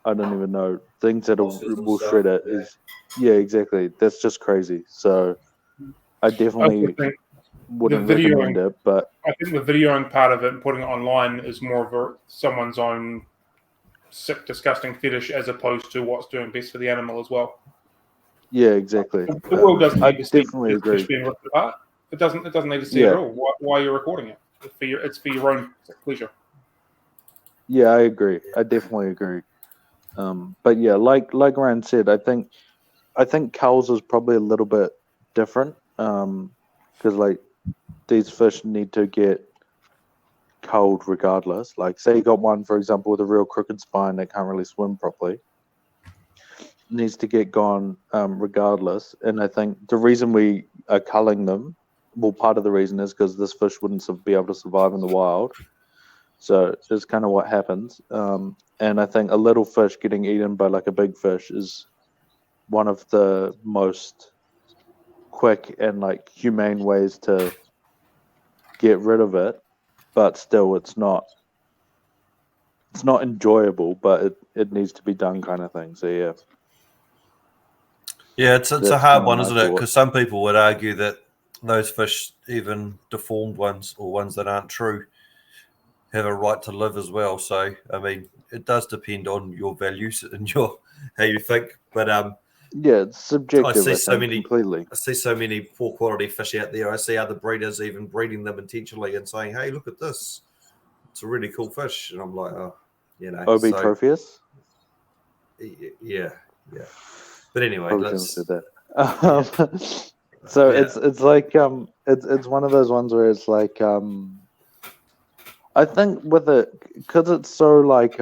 I don't even know, things that will shred it is, exactly. That's just crazy. So I definitely wouldn't recommend it. But I think the videoing part of it and putting it online is more of someone's own sick, disgusting fetish as opposed to what's doing best for the animal as well. Yeah, exactly. The world doesn't need to see definitely the fish being ripped apart. It doesn't need to see it at all. Why are you recording it? It's for your own pleasure. Yeah, I agree. I definitely agree. But yeah, like Ryan said, I think culls is probably a little bit different because like these fish need to get culled regardless. Like say you got one, for example, with a real crooked spine that can't really swim properly, needs to get gone regardless. And I think the reason we are culling them, well, part of the reason is because this fish wouldn't be able to survive in the wild. So it's kind of what happens. And I think a little fish getting eaten by like a big fish is one of the most quick and like humane ways to get rid of it. But still, it's not enjoyable, but it needs to be done kind of thing. So yeah. Yeah, it's a hard one, isn't it? Because some people would argue that those fish, even deformed ones or ones that aren't true, have a right to live as well. So, I mean, it does depend on your values and how you think. But yeah, it's subjective. I see completely. I see so many poor quality fish out there. I see other breeders even breeding them intentionally and saying, "Hey, look at this! It's a really cool fish." And I'm like, oh, Obi Tropheus. Yeah. But anyway, let's do that. So it's like it's one of those ones where it's like I think with it because it's so like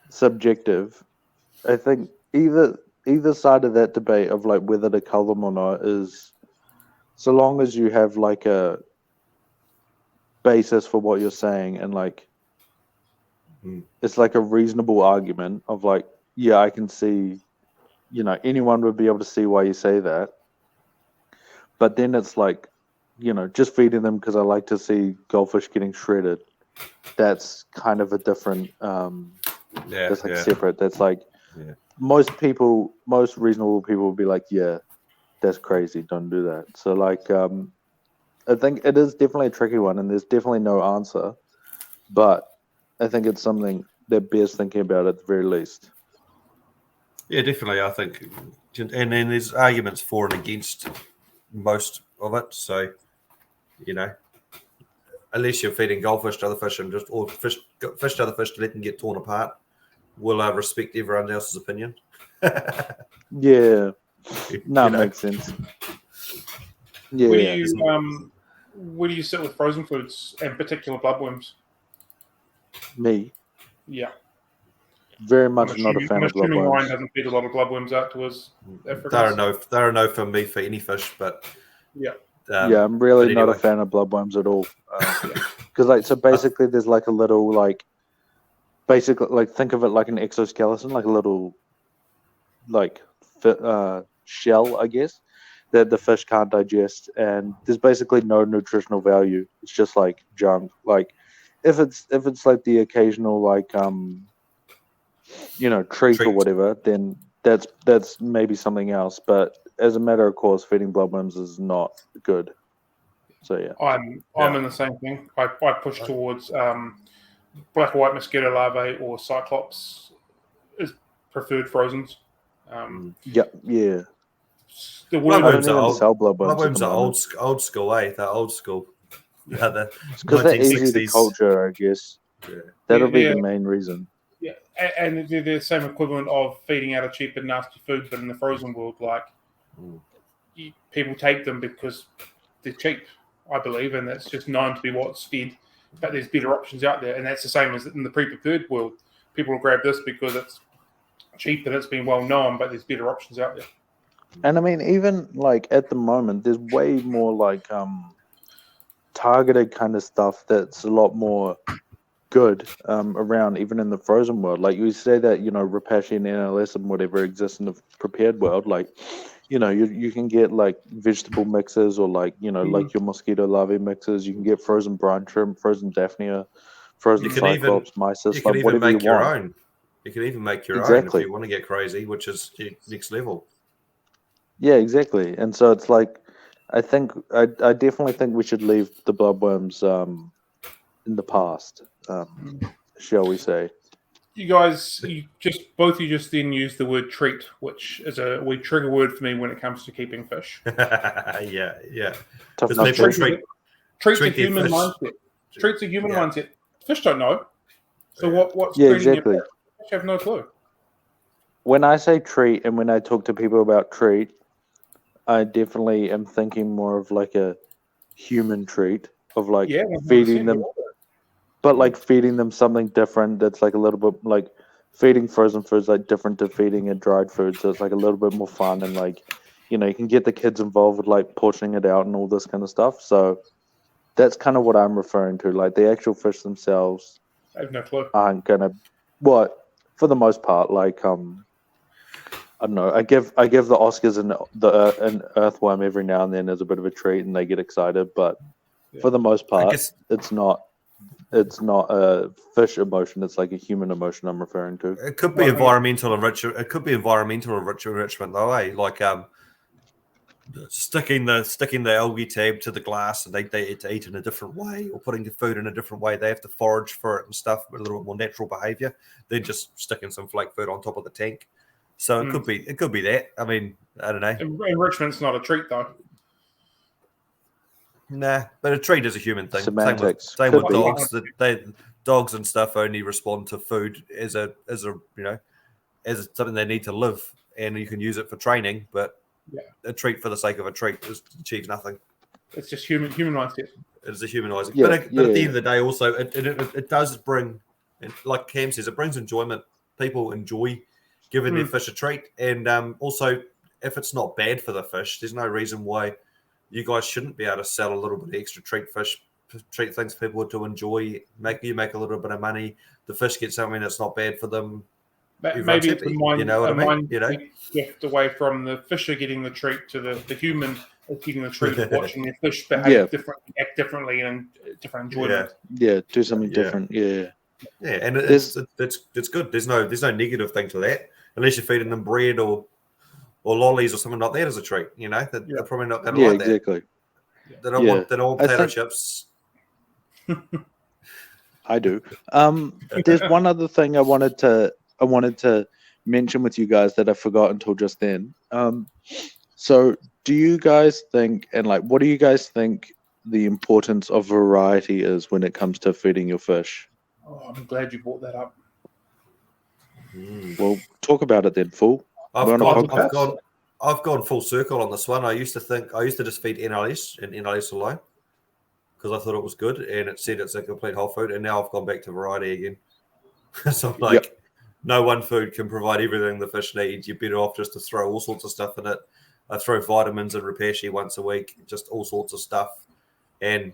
subjective. I think either side of that debate of like whether to cull them or not is so long as you have like a basis for what you're saying and like it's like a reasonable argument of like I can see anyone would be able to see why you say that, but then it's like just feeding them because I like to see goldfish getting shredded. That's kind of a different that's like separate. That's like most reasonable people would be like, yeah, that's crazy, don't do that. So like I think it is definitely a tricky one and there's definitely no answer, but I think it's something that bears thinking about at the very least. Yeah, definitely. I think, and then there's arguments for and against most of it. So, unless you're feeding goldfish to other fish and or fish to other fish to let them get torn apart, we'll respect everyone else's opinion. Yeah, makes sense. Yeah. Where do you sit with frozen foods and particular bloodworms? Me? Yeah. Very much not a fan of bloodworms. Ryan doesn't feed a lot of bloodworms out to us. There are no for me for any fish, but I'm really not a fan of bloodworms at all. Because so basically there's like a little basically think of it like an exoskeleton, like a little shell, I guess, that the fish can't digest, and there's basically no nutritional value. It's just like junk. Like if it's like the occasional treat or Treat. whatever, then that's maybe something else. But as a matter of course, feeding bloodworms is not good. So yeah. I'm in the same thing. I push towards black or white mosquito larvae or cyclops is preferred frozens. Yeah. The I word don't Bloodworms are even old. sell bloodworms at the Bloodworms are moment. old school, eh? They're old school. Yeah, the It's because they're easy to 1960s. culture, I guess. Yeah. That'll be Yeah. the main reason. Yeah, and they're the same equivalent of feeding out a cheap and nasty food, but in the frozen world, people take them because they're cheap, I believe, and that's just known to be what's fed. But there's better options out there, and that's the same as in the pre-prepared world. People will grab this because it's cheap and it's been well known, but there's better options out there. And I mean, even like at the moment, there's way more targeted kind of stuff that's a lot more good around, even in the frozen world. Like you say that Repashy and NLS and whatever exists in the prepared world. Like you can get like vegetable mixes or like your mosquito larvae mixes. You can get frozen brine shrimp, frozen daphnia, frozen cyclops, mysis, like whatever you want. Own. You can even make your own if you want to get crazy, which is next level. Yeah, exactly. And so it's like, I definitely think we should leave the bloodworms in the past, shall we say? You guys, both just then used the word treat, which is a weird trigger word for me when it comes to keeping fish. yeah. Tough enough Treat's a treat human fish. mindset. Treat's a human mindset. Fish don't know. So what's Yeah, treating exactly. Fish have no clue. When I say treat and when I talk to people about treat, I definitely am thinking more of like a human treat of like feeding them, but like feeding them something different that's like a little bit like feeding frozen foods like different to feeding a dried food. So it's like a little bit more fun and like, you can get the kids involved with like portioning it out and all this kind of stuff. So that's kind of what I'm referring to. Like the actual fish themselves I have no clue. aren't gonna, for the most part, like I don't know. I give the Oscars an earthworm every now and then as a bit of a treat, and they get excited. But for the most part, it's not a fish emotion. It's like a human emotion I'm referring to. It could be environmental enrichment. It could be environmental enrichment, though, eh? Like sticking the algae tab to the glass, and they eat in a different way, or putting the food in a different way. They have to forage for it and stuff. A little bit more natural behavior than just sticking some flake food on top of the tank. So it could be that. I mean, I don't know. Enrichment's not a treat, though. Nah, but a treat is a human thing. Semantics. Same with dogs. Dogs and stuff only respond to food as something they need to live, and you can use it for training. But a treat for the sake of a treat achieves nothing. It's just human mindset. It is a humanising. Yeah, but at the end of the day, also it does bring, like Cam says, it brings enjoyment. People enjoy giving their fish a treat, and also if it's not bad for the fish, there's no reason why you guys shouldn't be able to sell a little bit of extra treat things for people to enjoy. Make a little bit of money. The fish get something that's not bad for them. Maybe it's a mind mean? shift away from the fisher getting the treat to the human getting the treat of watching their fish behave differently, act differently, and different enjoyment. Yeah, do something different. Yeah, and it's good. There's no negative thing to that, unless you're feeding them bread or lollies or something like that as a treat. They're probably not going to like that. Exactly. They don't want potato chips. I do. There's one other thing I wanted to mention with you guys that I forgot until just then. So do you guys think, and like, what do you guys think the importance of variety is when it comes to feeding your fish? Oh, I'm glad you brought that up. Well, talk about it then, fool. I've gone full circle on this one. I used to just feed NLS and NLS alone because I thought it was good and it said it's a complete whole food. And now I've gone back to variety again. So I'm like, no one food can provide everything the fish needs. You're better off just to throw all sorts of stuff in it. I throw vitamins and Repashy once a week, just all sorts of stuff, and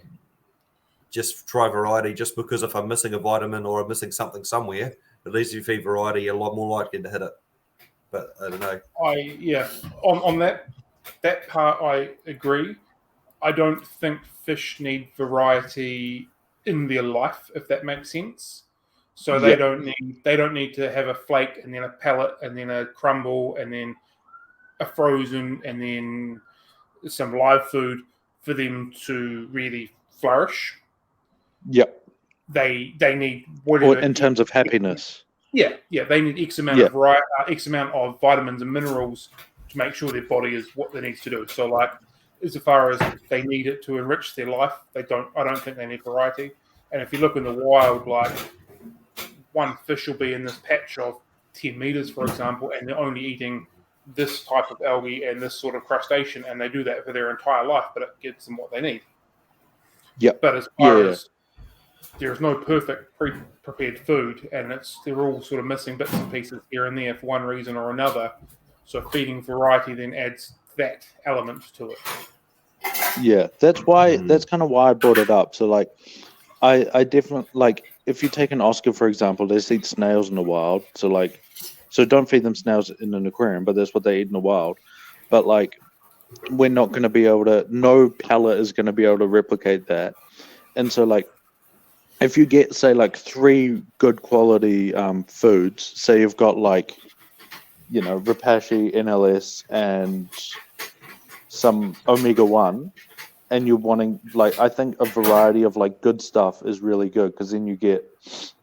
just try variety. Just because if I'm missing a vitamin or I'm missing something somewhere, at least if you feed variety, you're a lot more likely to hit it. But I don't know. On that part, I agree. I don't think fish need variety in their life, if that makes sense. So they don't need to have a flake and then a pellet and then a crumble and then a frozen and then some live food for them to really flourish. Yep. They need whatever. Or in terms of happiness. Yeah, they need X amount of X amount of vitamins and minerals to make sure their body is what they need to do. So, like, as far as they need it to enrich their life, I don't think they need variety. And if you look in the wild, like, one fish will be in this patch of 10 meters, for example, and they're only eating this type of algae and this sort of crustacean, and they do that for their entire life, but it gives them what they need. Yep. But as far as there's no perfect pre-prepared food, and they're all sort of missing bits and pieces here and there for one reason or another. So feeding variety then adds that element to it. Yeah, that's kind of why I brought it up. So, like, I definitely, like, if you take an Oscar, for example, they eat snails in the wild. So don't feed them snails in an aquarium, but that's what they eat in the wild. But, like, we're not going to be able to, no pellet is going to be able to replicate that. And so, like, if you get, say, like 3 good quality foods, say you've got, like, you know, Repashy, NLS, and some omega-1, and you're wanting, like, I think a variety of, like, good stuff is really good, because then you get,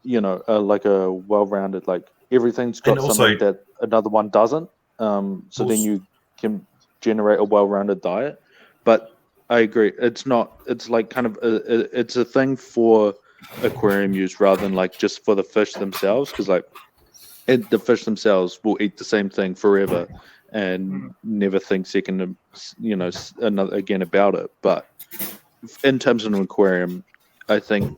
you know, like a well-rounded, like, everything's got something that another one doesn't. So then you can generate a well-rounded diet. But I agree, it's like kind of it's a thing for aquarium use rather than like just for the fish themselves, because like the fish themselves will eat the same thing forever and never think second, you know, again about it. But in terms of an aquarium, I think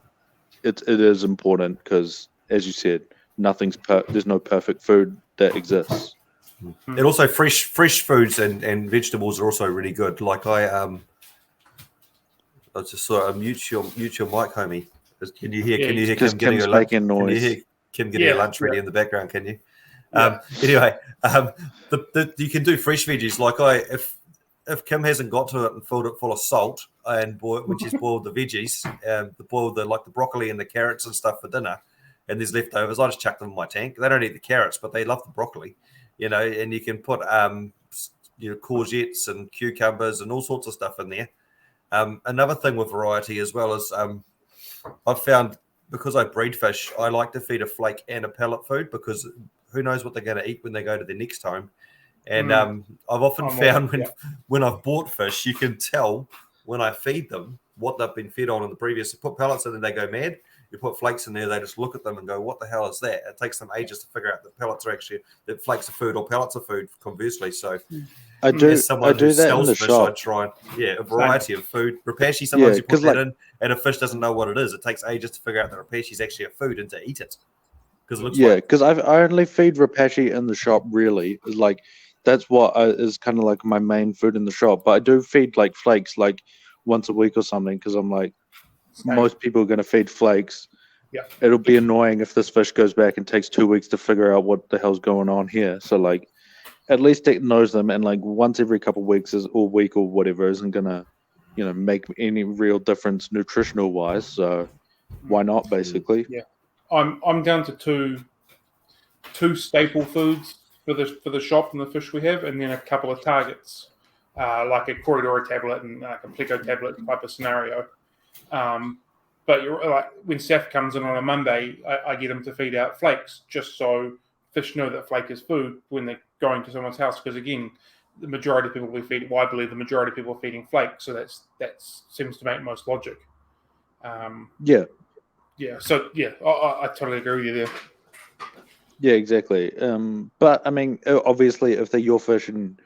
it is important because, as you said, there's no perfect food that exists. And also fresh foods and vegetables are also really good. Like I just sort of mute your mic, homie. Can you hear Kim getting her lunch? Can you hear Kim getting her lunch ready in the background? Can you? Anyway, you can do fresh veggies. Like if Kim hasn't got to it and filled it full of salt and when she's boiled the veggies, the broccoli and the carrots and stuff for dinner, and there's leftovers, I just chuck them in my tank. They don't eat the carrots, but they love the broccoli, you know. And you can put courgettes and cucumbers and all sorts of stuff in there. Another thing with variety as well is I've found, because I breed fish, I like to feed a flake and a pellet food, because who knows what they're going to eat when they go to their next home. And I've often found when I've bought fish, you can tell when I feed them what they've been fed on in the previous. You put pellets in and they go mad. You put flakes in there, they just look at them and go, what the hell is that? It takes them ages to figure out that flakes are food or pellets are food, conversely. So I do that in the fish, shop. I try a variety of food. Repashy, sometimes you put that in and a fish doesn't know what it is. It takes ages to figure out that Repashy is actually a food and to eat it. Because I only feed Repashy in the shop, really. Like, that's what is kind of like my main food in the shop. But I do feed like flakes like once a week or something, because I'm like, most people are going to feed flakes. Yeah, it'll be annoying if this fish goes back and takes 2 weeks to figure out what the hell's going on here. So like, at least it knows them, and like once every couple of weeks or week or whatever isn't gonna, you know, make any real difference nutritional wise. So why not, basically? Yeah, I'm down to two staple foods for the shop and the fish we have, and then a couple of targets, like a corridor tablet and a pleco tablet type of scenario. But you're like, when Seth comes in on a Monday, I get him to feed out flakes, just so fish know that flake is food when they're going to someone's house. Because again, the majority of people we feed, well, I believe the majority of people are feeding flake, so that seems to make most logic. So I totally agree with you there. Yeah, exactly. But I mean, obviously, if they're your fish and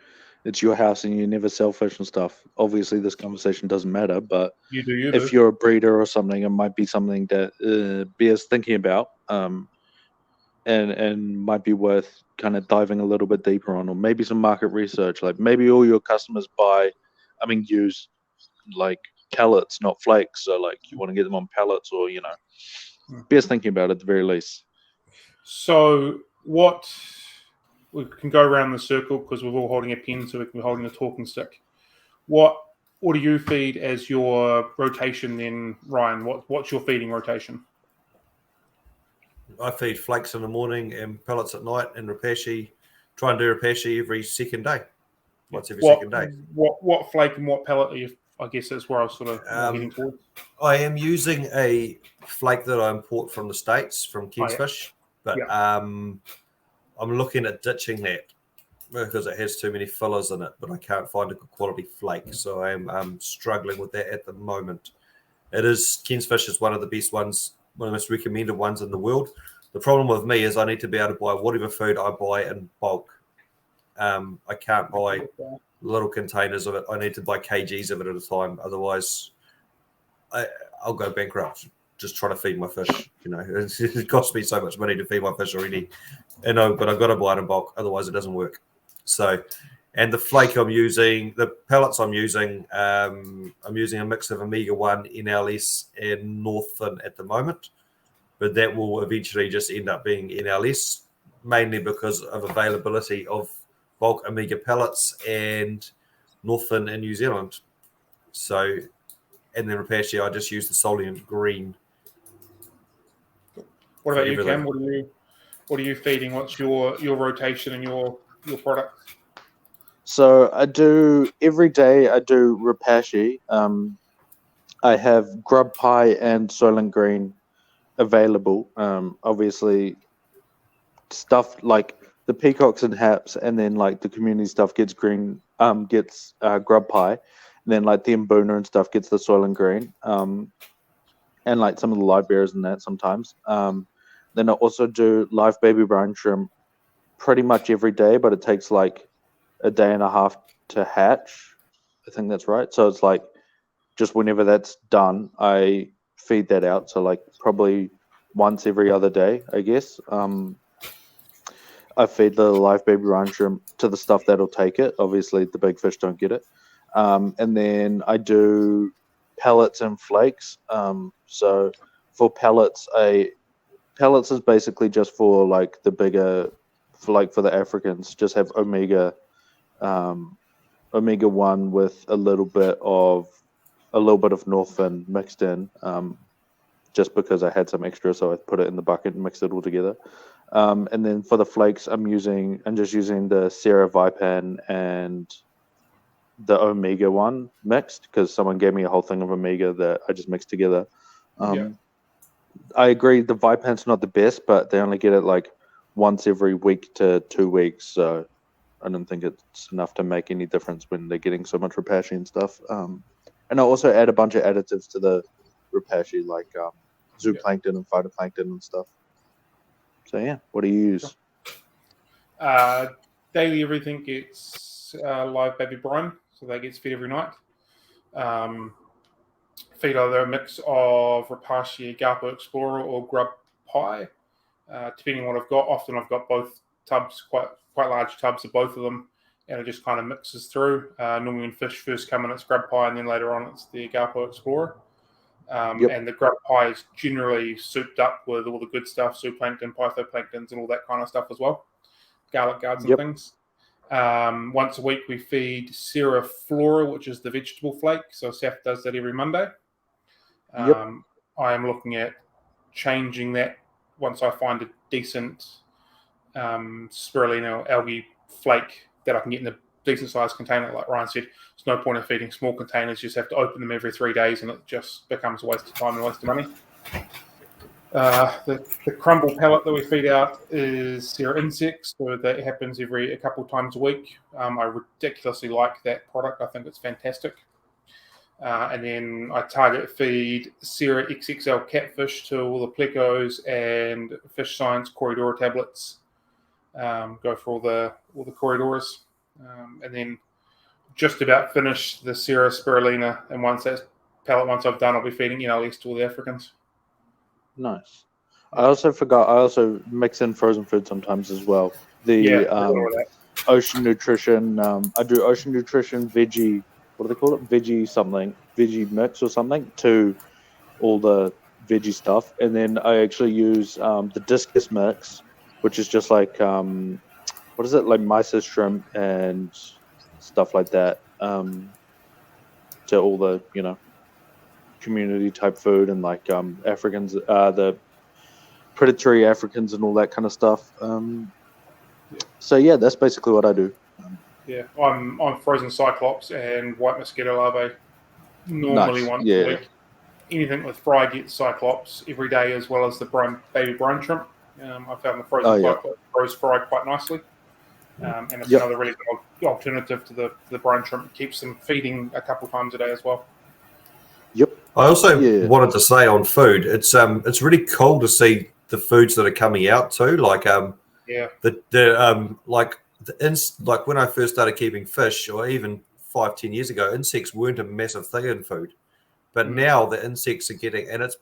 it's your house and you never sell fish and stuff, obviously this conversation doesn't matter. But if you're a breeder or something, it might be something that bears thinking about, and might be worth kind of diving a little bit deeper on, or maybe some market research. Like maybe all your customers use like pellets, not flakes. So like you want to get them on pellets, or bears thinking about it at the very least. So what we can go around the circle because we're all holding a pen, so we can be holding a talking stick. What do you feed as your rotation then, Ryan? What's your feeding rotation? I feed flakes in the morning and pellets at night, and Repashy. Try and do Repashy every second day. Once every second day. What flake and what pellet are you? I guess that's where I was sort of heading towards. I am using a flake that I import from the States, from Ken's Fish, but I'm looking at ditching that because it has too many fillers in it, but I can't find a good quality flake, so I'm struggling with that at the moment. Ken's Fish is one of the best ones, one of the most recommended ones in the world. The problem with me is I need to be able to buy whatever food I buy in bulk. I can't buy little containers of it. I need to buy kgs of it at a time. Otherwise, I'll go bankrupt just trying to feed my fish. It costs me so much money to feed my fish already. But I've got to buy it in bulk. Otherwise, it doesn't work. So, and the flake I'm using, the pellets I'm using a mix of Omega-1, NLS, and Northern at the moment. But that will eventually just end up being NLS, mainly because of availability of bulk Omega pellets and Northern in New Zealand. So, and then Repashy, I just use the Soliant Green. What about you, Cam? What are you feeding? What's your rotation and your product? So every day I do Repashy. I have grub pie and Soylent Green available. Obviously, stuff like the peacocks and haps, and then like the community stuff gets green, gets grub pie, and then like the Mbuna and stuff gets the Soylent Green, and like some of the live bears and that sometimes. Then I also do live baby brine shrimp pretty much every day, but it takes like a day and a half to hatch. I think that's right. So it's like just whenever that's done, I feed that out. So like probably once every other day, I guess. I feed the live baby brine shrimp to the stuff that'll take it. Obviously, the big fish don't get it. And then I do pellets and flakes. So for pellets, pellets is basically just for like the bigger, for the Africans, just have Omega-1 with a little bit of Northern mixed in, just because I had some extra, so I put it in the bucket and mixed it all together. And then for the flakes, I'm just using the Sarah Vipan and the Omega-1 mixed, because someone gave me a whole thing of Omega that I just mixed together. I agree the Vipan's not the best, but they only get it like once every week to 2 weeks, so I don't think it's enough to make any difference when they're getting so much Repashy and stuff. And I also add a bunch of additives to the Repashy, like zooplankton and phytoplankton and stuff. So yeah, what do you use? Daily, everything gets live baby brine, so that gets fed every night. Feed either a mix of Repashy, Garpo Explorer, or grub pie, depending on what I've got. Often I've got both tubs, quite large tubs of both of them, and it just kind of mixes through. Normally when fish first come in, it's grub pie, and then later on it's the Garpo Explorer. And the grub pie is generally souped up with all the good stuff, zooplankton, phytoplanktons, and all that kind of stuff as well. Garlic guards and things. Once a week we feed Sarah Flora, which is the vegetable flake. So Saf does that every Monday. I am looking at changing that once I find a decent spirulina or algae flake that I can get in a decent sized container. Like Ryan said, there's no point in feeding small containers. You just have to open them every 3 days, and it just becomes a waste of time and a waste of money. The crumble pellet that we feed out is Sarah Insects, so that happens a couple times a week. I ridiculously like that product. I think it's fantastic. And then I target feed Sarah XXL catfish to all the plecos and Fish Science Corridor tablets. Go for all the corridors, and then just about finish the Sarah spirulina. And once I've done, I'll be feeding NLS to all the Africans. Nice. I also mix in frozen food sometimes as well. Ocean Nutrition. I do Ocean Nutrition veggie. What do they call it? Veggie mix or something to all the veggie stuff, and then I actually use the discus mix, which is just like what what is it, like mice shrimp and stuff like that, to all the community type food and like Africans, the predatory Africans and all that kind of stuff. So yeah, that's basically what I do. Yeah, I'm frozen cyclops and white mosquito larvae normally Nice. once Yeah. a week. Anything with fry gets cyclops every day, as well as the baby brine shrimp. I found the frozen cyclops froze fried quite nicely, and it's another really good alternative to the brine shrimp. It keeps them feeding a couple times a day as well. Yep. I also wanted to say on food, it's really cool to see the foods that are coming out too. Like like when I first started keeping fish, or even 5-10 years ago, insects weren't a massive thing in food. But now the insects are getting, and it's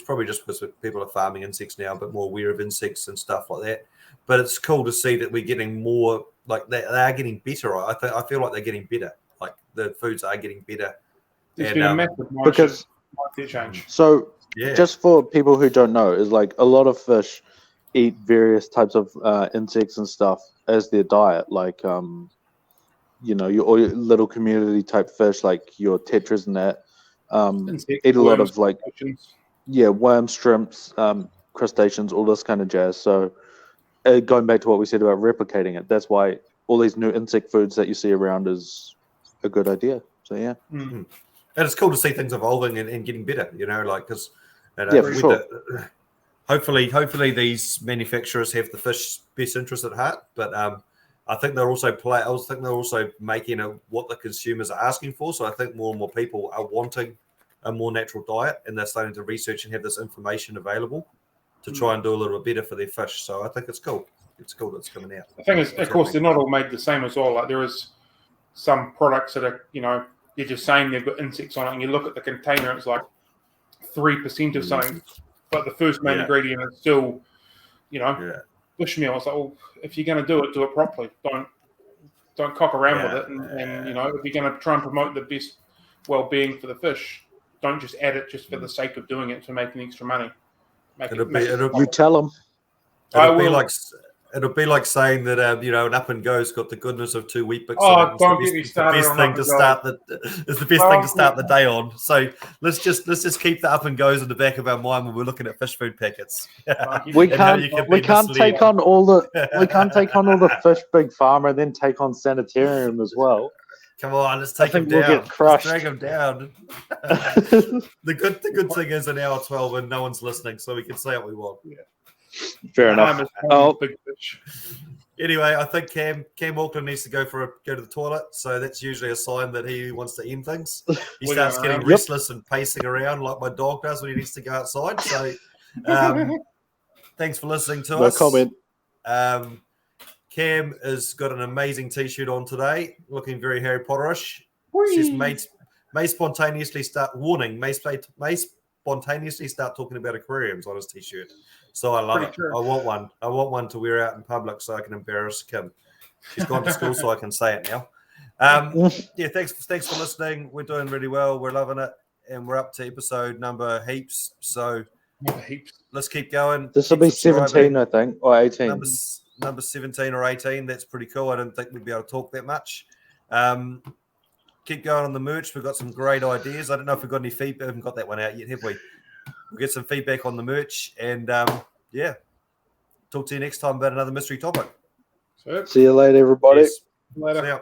probably just because people are farming insects now, but more aware of insects and stuff like that. But it's cool to see that we're getting more, like they are getting better. I feel like they're getting better. Like the foods are getting better. There's been a massive mindset change. So just for people who don't know, is like a lot of fish eat various types of insects and stuff as their diet. Like your little community type fish, like your tetras and that. Eat a lot of like worms, shrimps, crustaceans, all this kind of jazz. So going back to what we said about replicating it, that's why all these new insect foods that you see around is a good idea. So yeah. And it's cool to see things evolving and getting better, because for sure. Hopefully these manufacturers have the fish best interest at heart, but I think they're also making what the consumers are asking for. So I think more and more people are wanting a more natural diet, and they're starting to research and have this information available to try and do a little bit better for their fish. So I think it's cool. It's cool that it's coming out. The thing is, of course, they're not all made the same as well. Like there is some products that are, they're just saying they've got insects on it, and you look at the container, it's like 3% of something, but the first main ingredient is still, fish meal. It's like, well, if you're going to do it properly. Don't cock around with it, and if you're going to try and promote the best well-being for the fish, don't just add it just for the sake of doing it to making extra money. You tell them. It'll be like saying that an up and go's got the goodness of 2 wheat bix. Don't get me started. It's the best thing to start the day on. So let's just keep the up and go's in the back of our mind when we're looking at fish food packets. We can't take on all the fish big farmer, then take on sanitarium as well. Come on, let's take him down. We'll get crushed. Let's drag him down. The good thing is an hour 12 and no one's listening, so we can say what we want. Yeah. Fair enough. Anyway, I think Cam Auckland needs to go to the toilet, so that's usually a sign that he wants to end things. He starts getting restless and pacing around like my dog does when he needs to go outside. So, thanks for listening to us. No comment. Cam has got an amazing T-shirt on today, looking very Harry Potterish. Says may spontaneously start talking about aquariums on his T-shirt. So I love it. Sure. I want one. I want one to wear out in public so I can embarrass Kim. She's gone to school, so I can say it now. Thanks for listening. We're doing really well. We're loving it, and we're up to episode number heaps. So let's keep going. This will be 17, I think, or 18. Number 17 or 18. That's pretty cool. I didn't think we'd be able to talk that much. Keep going on the merch. We've got some great ideas. I don't know if we've got any feedback. We haven't got that one out yet, have we? We'll get some feedback on the merch, and talk to you next time about another mystery topic. See you later, everybody. Later. See ya.